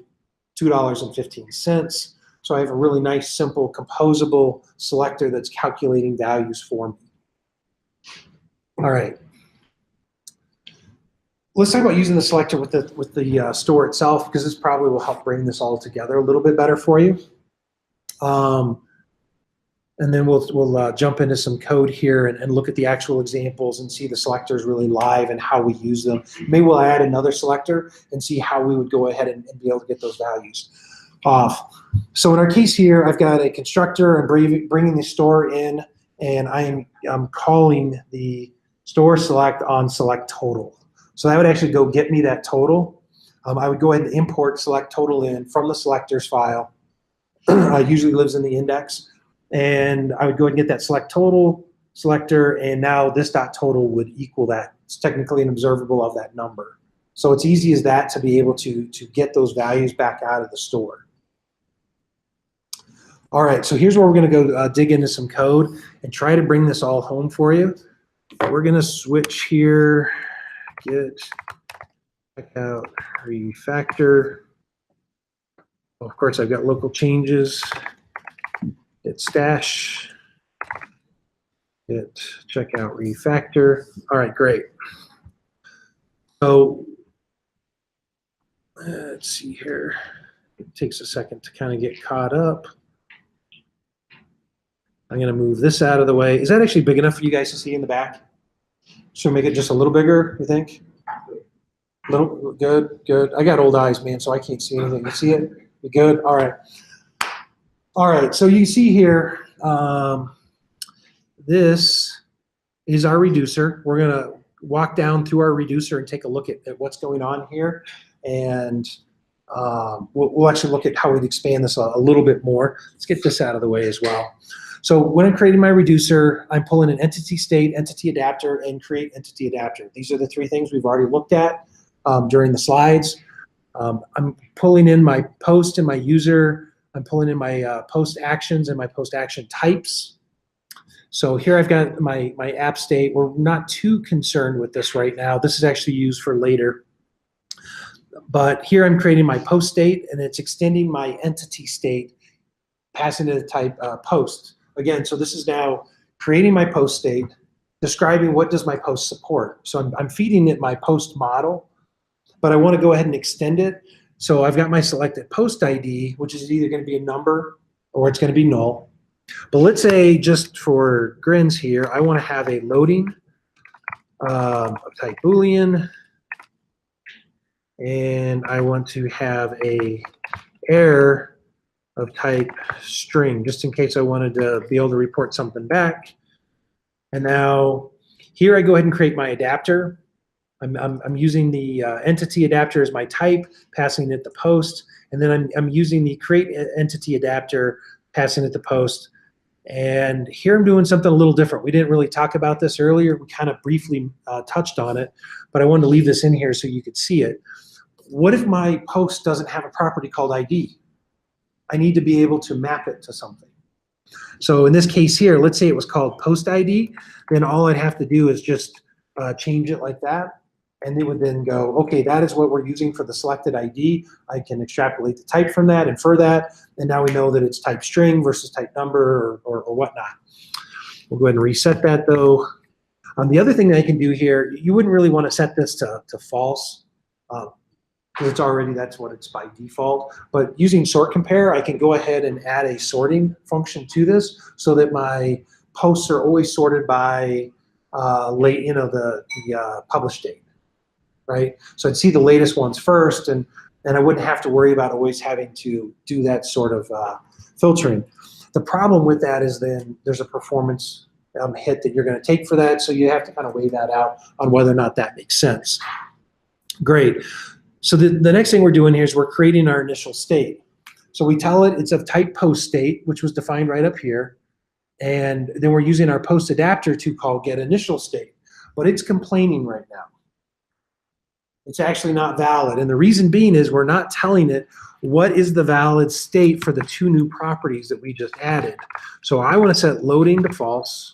[SPEAKER 1] $2.15. So I have a really nice, simple, composable selector that's calculating values for me. All right. Let's talk about using the selector with the store itself, because this probably will help bring this all together a little bit better for you. And then we'll jump into some code here and look at the actual examples and see the selectors really live and how we use them. Maybe we'll add another selector and see how we would go ahead and be able to get those values off. So in our case here, I've got a constructor. I'm bringing the store in, and I'm calling the store select on select total. So that would actually go get me that total. I would go ahead and import select total in from the selectors file. Usually lives in the index. And I would go ahead and get that select total selector, and now this dot total would equal that. It's technically an observable of that number. So it's easy as that to be able to get those values back out of the store. All right, so here's where we're going to go dig into some code and try to bring this all home for you. We're going to switch here, get checkout refactor. Of course, I've got local changes. Hit stash, hit checkout refactor. All right, great. So let's see here. It takes a second to kind of get caught up. I'm going to move this out of the way. Is that actually big enough for you guys to see in the back? Should we make it just a little bigger, you think? Little, good, good. I got old eyes, man, so I can't see anything. You see it? You good? All right. All right, so you see here, this is our reducer. We're going to walk down through our reducer and take a look at what's going on here. And we'll actually look at how we'd expand this a little bit more. Let's get this out of the way as well. So when I'm creating my reducer, I'm pulling an entity state, entity adapter, and create entity adapter. These are the three things we've already looked at during the slides. I'm pulling in my post and my user. I'm pulling in my post actions and my post action types. So here I've got my app state. We're not too concerned with this right now. This is actually used for later. But here I'm creating my post state, and it's extending my entity state, passing it the type post. Again, so this is now creating my post state, describing what does my post support. So I'm feeding it my post model, but I want to go ahead and extend it. So I've got my selected post ID, which is either going to be a number or it's going to be null. But let's say, just for grins here, I want to have a loading of type Boolean, and I want to have a error of type string, just in case I wanted to be able to report something back. And now here I go ahead and create my adapter. I'm using the entity adapter as my type, passing it the post, and then I'm using the create entity adapter, passing it the post. And here I'm doing something a little different. We didn't really talk about this earlier. We kind of briefly touched on it, but I wanted to leave this in here so you could see it. What if my post doesn't have a property called ID? I need to be able to map it to something. So in this case here, let's say it was called post ID, then all I'd have to do is just change it like that. And it would then go, okay, that is what we're using for the selected ID. I can extrapolate the type from that, infer that, and now we know that it's type string versus type number or whatnot. We'll go ahead and reset that though. The other thing that I can do here, you wouldn't really want to set this to false, because it's already, that's what it's by default. But using sort compare, I can go ahead and add a sorting function to this so that my posts are always sorted by the publish date. Right? So I'd see the latest ones first, and I wouldn't have to worry about always having to do that sort of filtering. The problem with that is then there's a performance hit that you're going to take for that, so you have to kind of weigh that out on whether or not that makes sense. Great. So the next thing we're doing here is we're creating our initial state. So we tell it it's of type post state, which was defined right up here, and then we're using our post adapter to call get initial state, but it's complaining right now. It's actually not valid. And the reason being is we're not telling it what is the valid state for the two new properties that we just added. So I want to set loading to false.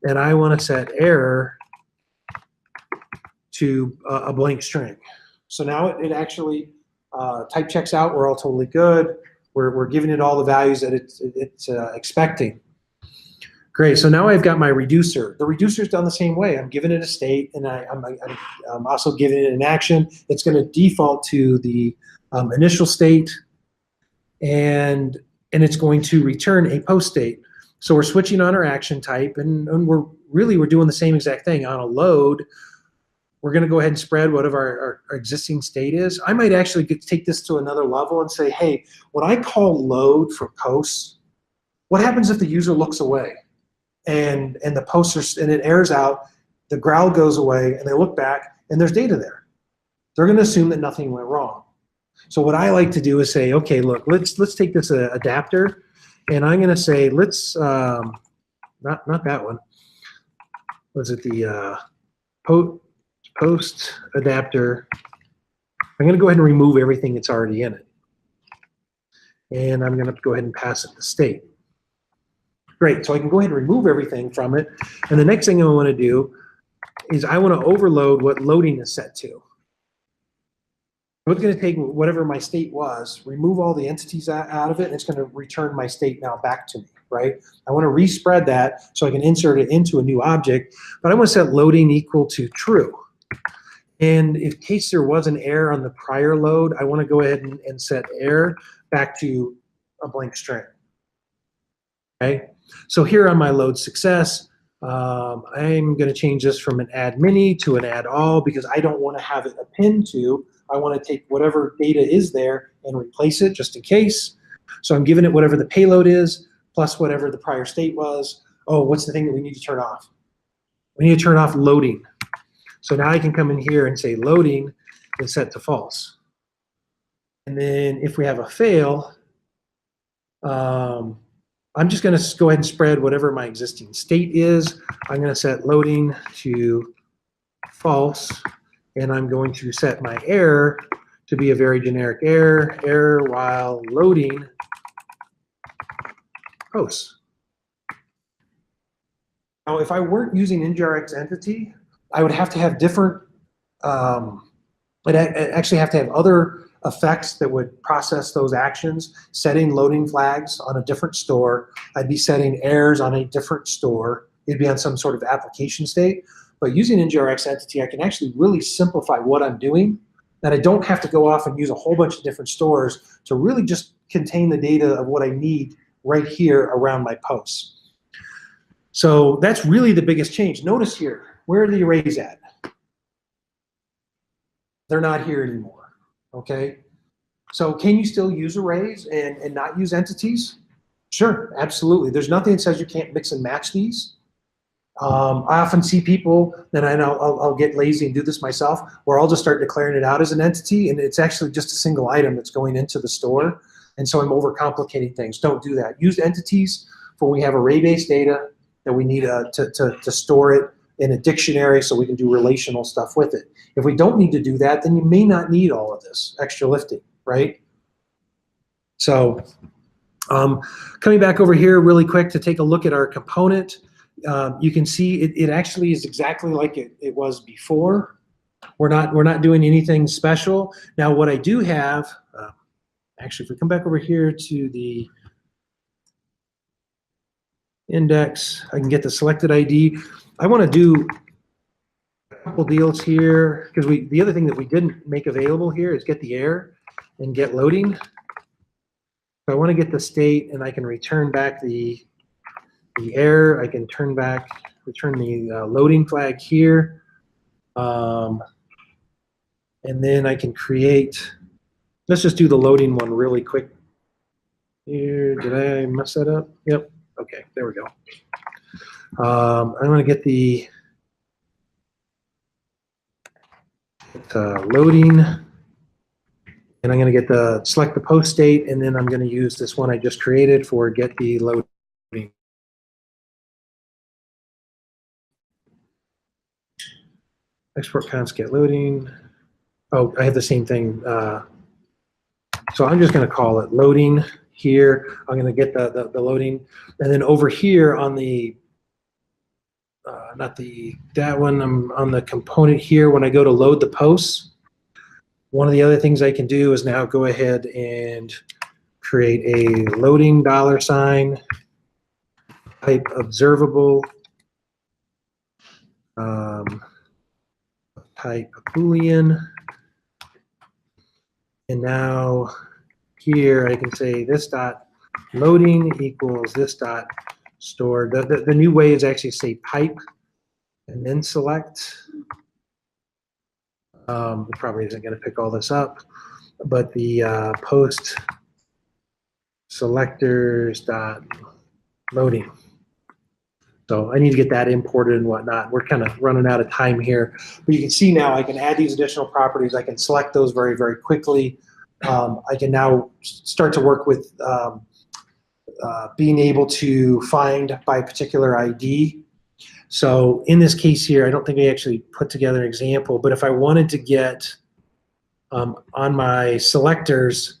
[SPEAKER 1] and I want to set error to a blank string. So now it actually type checks out. We're all totally good. We're giving it all the values that it's expecting. Great. So now I've got my reducer. The reducer's done the same way. I'm giving it a state, and I'm also giving it an action. It's going to default to the initial state, and it's going to return a post state. So we're switching on our action type, and we're doing the same exact thing. On a load, we're going to go ahead and spread whatever our existing state is. I might actually take this to another level and say, hey, when I call load for posts, what happens if the user looks away and the posts and it errors out, the growl goes away, and they look back, and there's data there? They're going to assume that nothing went wrong. So what I like to do is say, okay, look, let's take this adapter, and I'm going to say let's not that one. Was it the post adapter? I'm going to go ahead and remove everything that's already in it, and I'm going to go ahead and pass it the state. Great. So I can go ahead and remove everything from it, and the next thing I want to do is I want to overload what loading is set to. I'm going to take whatever my state was, remove all the entities out of it, and it's going to return my state now back to me, right? I want to respread that so I can insert it into a new object, but I want to set loading equal to true. And in case there was an error on the prior load, I want to go ahead and set error back to a blank string. Okay, so here on my load success, I'm going to change this from an add mini to an add all because I don't want to have it append to. I want to take whatever data is there and replace it just in case. So I'm giving it whatever the payload is plus whatever the prior state was. Oh, what's the thing that we need to turn off? We need to turn off loading. So now I can come in here and say loading is set to false. And then if we have a fail, I'm just going to go ahead and spread whatever my existing state is. I'm going to set loading to false, and I'm going to set my error to be a very generic error while loading posts. Now, if I weren't using ngrx entity, I would have to have different, I'd actually have to have other effects that would process those actions, setting loading flags on a different store. I'd be setting errors on a different store. It'd be on some sort of application state. But using ngrx entity, I can actually really simplify what I'm doing, that I don't have to go off and use a whole bunch of different stores to really just contain the data of what I need right here around my posts. So that's really the biggest change. Notice here, where are the arrays at? They're not here anymore, okay? So can you still use arrays and not use entities? Sure, absolutely. There's nothing that says you can't mix and match these. I often see people, and I'll get lazy and do this myself, where I'll just start declaring it out as an entity, and it's actually just a single item that's going into the store, and so I'm overcomplicating things. Don't do that. Use entities for when we have array-based data that we need to store it in a dictionary so we can do relational stuff with it. If we don't need to do that, then you may not need all of this extra lifting, right? So coming back over here really quick to take a look at our component. You can see it actually is exactly like it was before. We're not doing anything special. Now what I do have, actually if we come back over here to the index, I can get the selected ID. I want to do a couple deals here because the other thing that we didn't make available here is get the error and get loading. So I want to get the state, and I can return back the error. I can return the loading flag here. And then I can create, let's just do the loading one really quick. Here, did I mess that up? Yep, okay, there we go. I'm gonna get the loading, and I'm gonna get select the post state, and then I'm gonna use this one I just created for get the loading. Export const get loading. Oh, I have the same thing. So I'm just going to call it loading here. I'm going to get the loading. And then over here on the not that one. I'm on the component here. When I go to load the posts, one of the other things I can do is now go ahead and create a loading $sign type observable type Boolean. And now here I can say this dot loading equals this dot store. The new way is actually say pipe and then select. It probably isn't going to pick all this up, but the post selectors dot loading. So I need to get that imported and whatnot. We're kind of running out of time here, but you can see now I can add these additional properties. I can select those very, very quickly. I can now start to work with being able to find by a particular ID. So in this case here, I don't think I actually put together an example, but if I wanted to get on my selectors,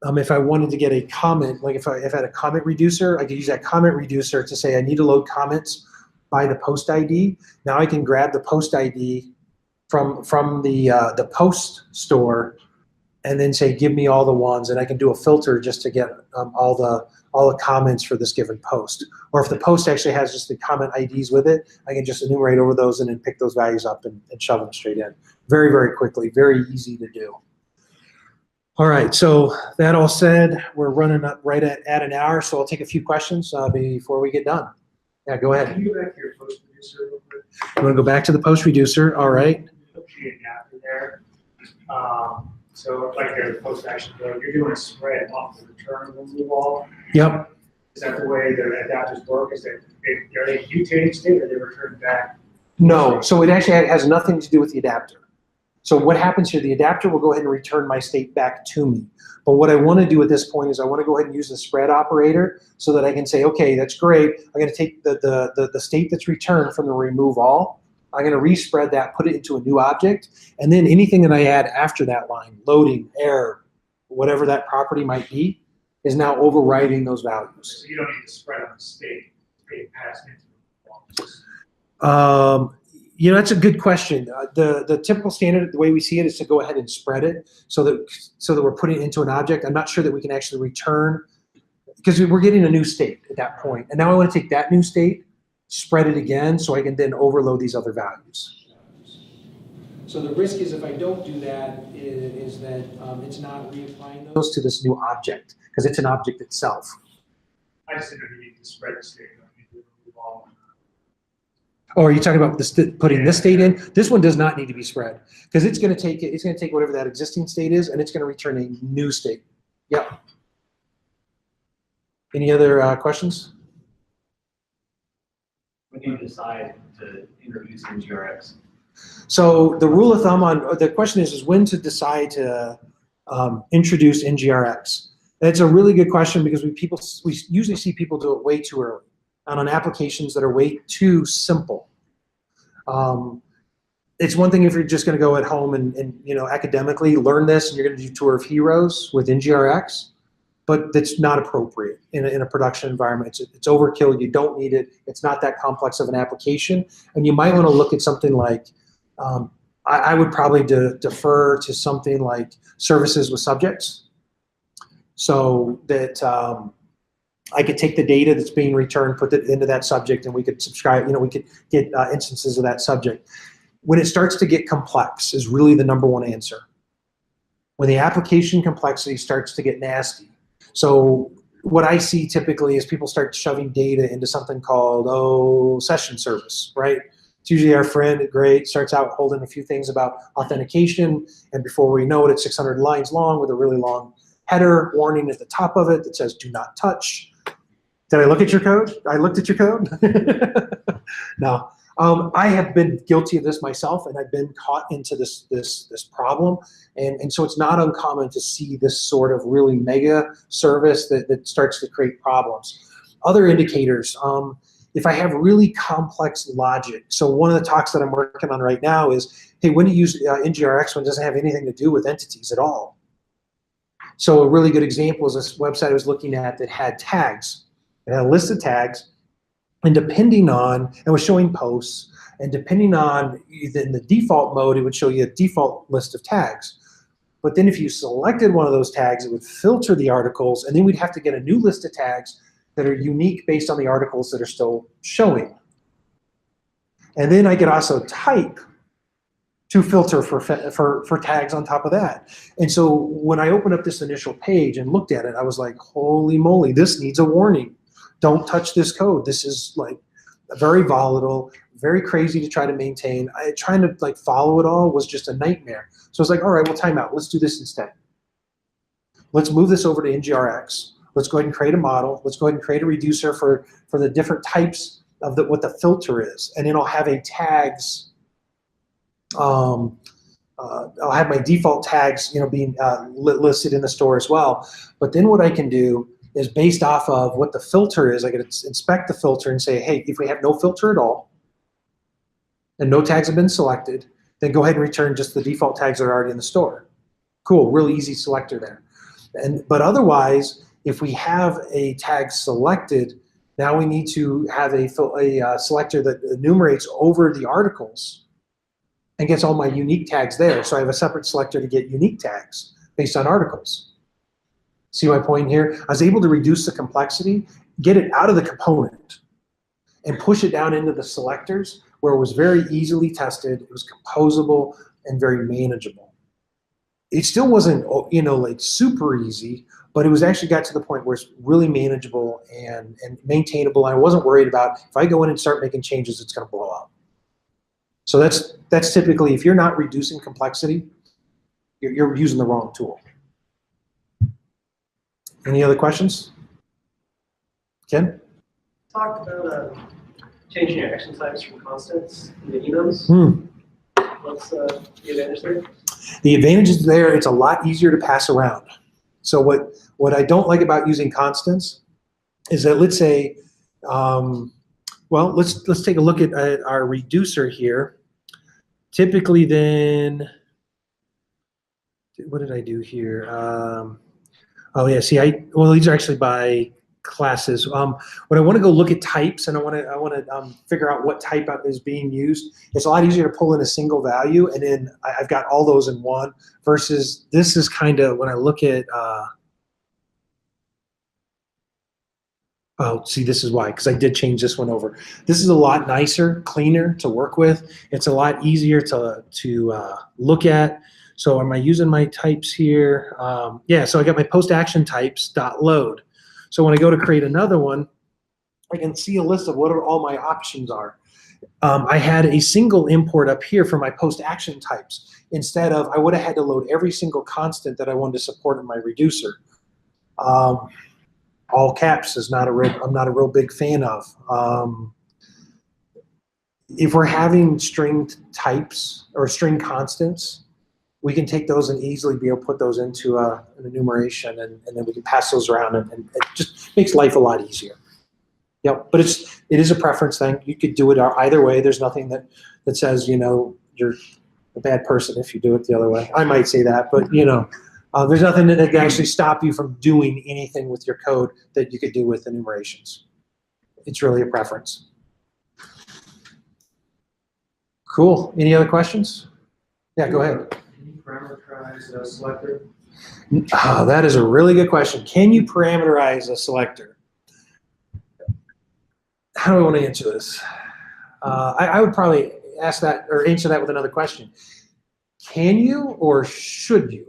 [SPEAKER 1] if I wanted to get a comment, like if I had a comment reducer, I could use that comment reducer to say I need to load comments by the post ID. Now I can grab the post ID from the post store and then say give me all the ones, and I can do a filter just to get all the comments for this given post. Or if the post actually has just the comment IDs with it, I can just enumerate over those and then pick those values up and shove them straight in. Very, very quickly, very easy to do. All right, so that all said, we're running up right at an hour, so I'll take a few questions before we get done. Yeah, go ahead.
[SPEAKER 2] Can you go back to your post reducer real quick?
[SPEAKER 1] You want to go back to the post reducer? All right.
[SPEAKER 2] Look at the adapter there. So like there's post action code, you're doing a spread off the return remove all.
[SPEAKER 1] Yep.
[SPEAKER 2] Is that the way the adapters work? Is that are they mutating state or they return back?
[SPEAKER 1] No, so it actually has nothing to do with the adapter. So what happens here, the adapter will go ahead and return my state back to me. But what I want to do at this point is I want to go ahead and use the spread operator so that I can say, okay, that's great. I'm going to take the state that's returned from the remove all. I'm going to respread that, put it into a new object, and then anything that I add after that line, loading, error, whatever that property might be, is now overriding those values.
[SPEAKER 2] So you don't need to spread on the state passed into the
[SPEAKER 1] You know, that's a good question. The typical standard, the way we see it, is to go ahead and spread it so that we're putting it into an object. I'm not sure that we can actually return, because we're getting a new state at that point. And now I want to take that new state, spread it again, so I can then overload these other values. So the risk is if I don't do that, is that it's not reapplying those to this new object, because it's an object itself.
[SPEAKER 2] I just didn't need to spread the state. I don't need to remove all.
[SPEAKER 1] Or are you talking about this, putting this state in? This one does not need to be spread, because it's going to take it. It's going to take whatever that existing state is, and it's going to return a new state. Yep. Any other questions?
[SPEAKER 3] When do you decide to introduce ngrx?
[SPEAKER 1] So the rule of thumb on the question is when to decide to introduce ngrx. That's a really good question, because we usually see people do it way too early, and on applications that are way too simple. It's one thing if you're just going to go at home and you know, academically learn this, and you're going to do Tour of Heroes with ngrx, but that's not appropriate in a production environment. It's overkill. You don't need it. It's not that complex of an application, and you might want to look at something like I would probably defer to something like services with subjects, so that I could take the data that's being returned, put it into that subject, and we could subscribe, you know, we could get instances of that subject. When it starts to get complex is really the #1 answer. When the application complexity starts to get nasty. So what I see typically is people start shoving data into something called, session service, right? It's usually our friend, great, starts out holding a few things about authentication, and before we know it, it's 600 lines long with a really long header warning at the top of it that says, do not touch. Did I look at your code? I looked at your code? No. I have been guilty of this myself, and I've been caught into this problem. And so it's not uncommon to see this sort of really mega service that starts to create problems. Other indicators, if I have really complex logic. So one of the talks that I'm working on right now is, hey, when to use ngrx when it doesn't have anything to do with entities at all. So a really good example is this website I was looking at that had tags. It had a list of tags, And depending on, and was showing posts, and depending on, in the default mode, it would show you a default list of tags. But then if you selected one of those tags, it would filter the articles, and then we'd have to get a new list of tags that are unique based on the articles that are still showing. And then I could also type to filter for tags on top of that. And so when I opened up this initial page and looked at it, I was like, holy moly, this needs a warning. Don't touch this code. This is like very volatile, very crazy to try to maintain. Trying to like follow it all was just a nightmare. So I was like, all right, well, time out. Let's do this instead. Let's move this over to ngrx. Let's go ahead and create a model. Let's go ahead and create a reducer for the different types of what the filter is. And then I'll have a tags, I'll have my default tags, being listed in the store as well. But then what I can do is based off of what the filter is, I can inspect the filter and say, hey, if we have no filter at all and no tags have been selected, then go ahead and return just the default tags that are already in the store. Cool, really easy selector there. But otherwise, if we have a tag selected, now we need to have a selector that enumerates over the articles and gets all my unique tags there. So I have a separate selector to get unique tags based on articles. See my point here? I was able to reduce the complexity, get it out of the component, and push it down into the selectors where it was very easily tested, it was composable, and very manageable. It still wasn't, like super easy, but it was actually got to the point where it's really manageable and maintainable. I wasn't worried about if I go in and start making changes, it's going to blow up. So that's typically, if you're not reducing complexity, you're using the wrong tool. Any other questions? Ken?
[SPEAKER 4] Talk about changing your action types from constants into enums. What's the advantage there?
[SPEAKER 1] The advantage is there, it's a lot easier to pass around. So what I don't like about using constants is that, let's say, let's take a look at our reducer here. Typically then, what did I do here? Oh yeah, see, these are actually by classes. When I want to go look at types and I want to figure out what type is being used, it's a lot easier to pull in a single value, and then I've got all those in one. Versus this is kind of when I look at. Oh, see, this is why, because I did change this one over. This is a lot nicer, cleaner to work with. It's a lot easier to look at. So am I using my types here? Yeah, so I got my post action types .load. So when I go to create another one, I can see a list of what all my options are. I had a single import up here for my post action types. Instead of, I would have had to load every single constant that I wanted to support in my reducer. All caps is I'm not a real big fan of. If we're having string types or string constants, we can take those and easily be able to put those into an enumeration, and then we can pass those around, and it just makes life a lot easier. Yep, but it is a preference thing. You could do it either way. There's nothing that says, you're a bad person if you do it the other way. I might say that, but there's nothing that can actually stop you from doing anything with your code that you could do with enumerations. It's really a preference. Cool. Any other questions? Yeah, go ahead.
[SPEAKER 2] Can you parameterize a selector?
[SPEAKER 1] That is a really good question. Can you parameterize a selector? How do I want to answer this? I would probably ask that or answer that with another question. Can you or should you?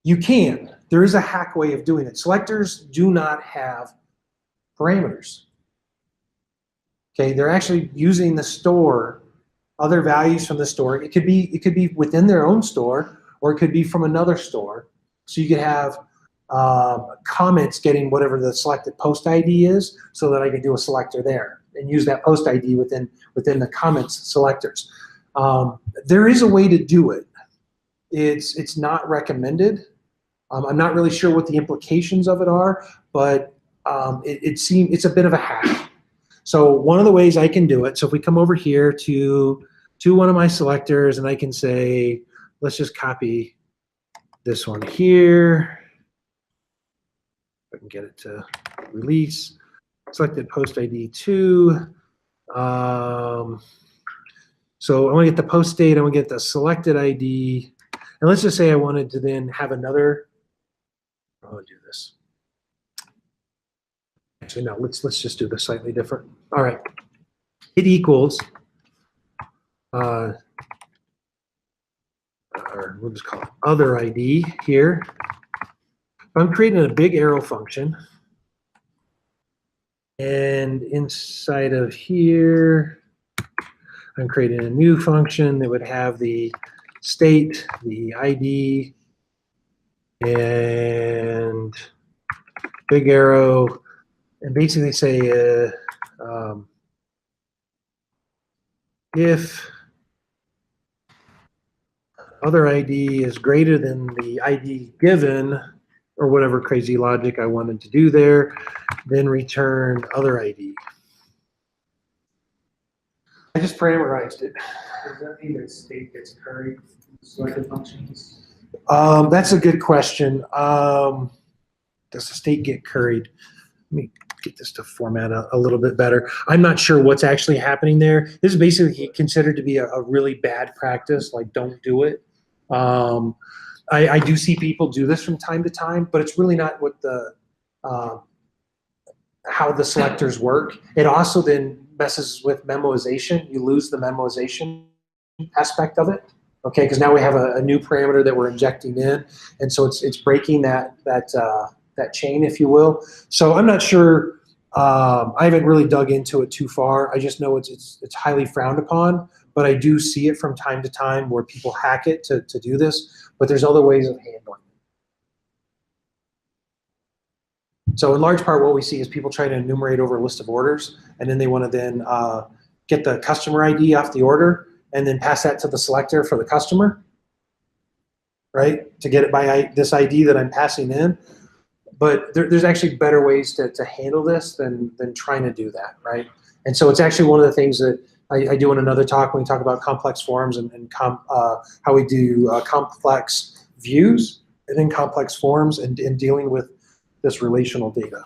[SPEAKER 1] You can. There is a hack way of doing it. Selectors do not have parameters. Okay, they're actually using the store, other values from the store. It could be within their own store, or it could be from another store. So you could have comments getting whatever the selected post ID is, so that I can do a selector there and use that post ID within the comments selectors. There is a way to do it. It's not recommended. I'm not really sure what the implications of it are, but it's a bit of a hack. So one of the ways I can do it, so if we come over here to one of my selectors, and I can say, let's just copy this one here. If I can get it to release. selected post ID 2. So I want to get the post date, I want to get the selected ID, and let's just say I wanted to then have another, I'll do this. Actually, no, let's just do this slightly different. All right, it equals, or we'll just call it other ID here. I'm creating a big arrow function, and inside of here, I'm creating a new function that would have the state, the ID, and big arrow, and basically say if other ID is greater than the ID given, or whatever crazy logic I wanted to do there, then return other ID. I just parameterized it.
[SPEAKER 2] Does that mean that state gets curried in selected functions?
[SPEAKER 1] That's a good question. Does the state get curried? Let me get this to format a little bit better. I'm not sure what's actually happening there. This is basically considered to be a really bad practice, like don't do it. I do see people do this from time to time, but it's really not what the how the selectors work. It also then messes with memoization. You lose the memoization aspect of it. Okay, because now we have a new parameter that we're injecting in, and so it's breaking that chain, if you will. So I'm not sure. I haven't really dug into it too far. I just know it's highly frowned upon, but I do see it from time to time where people hack it to do this. But there's other ways of handling it. So in large part, what we see is people try to enumerate over a list of orders, and then they want to then get the customer ID off the order, and then pass that to the selector for the customer, right? To get it by this ID that I'm passing in. But there's actually better ways to handle this than trying to do that, right? And so it's actually one of the things that I do in another talk when we talk about complex forms and how we do complex views and then complex forms and dealing with this relational data.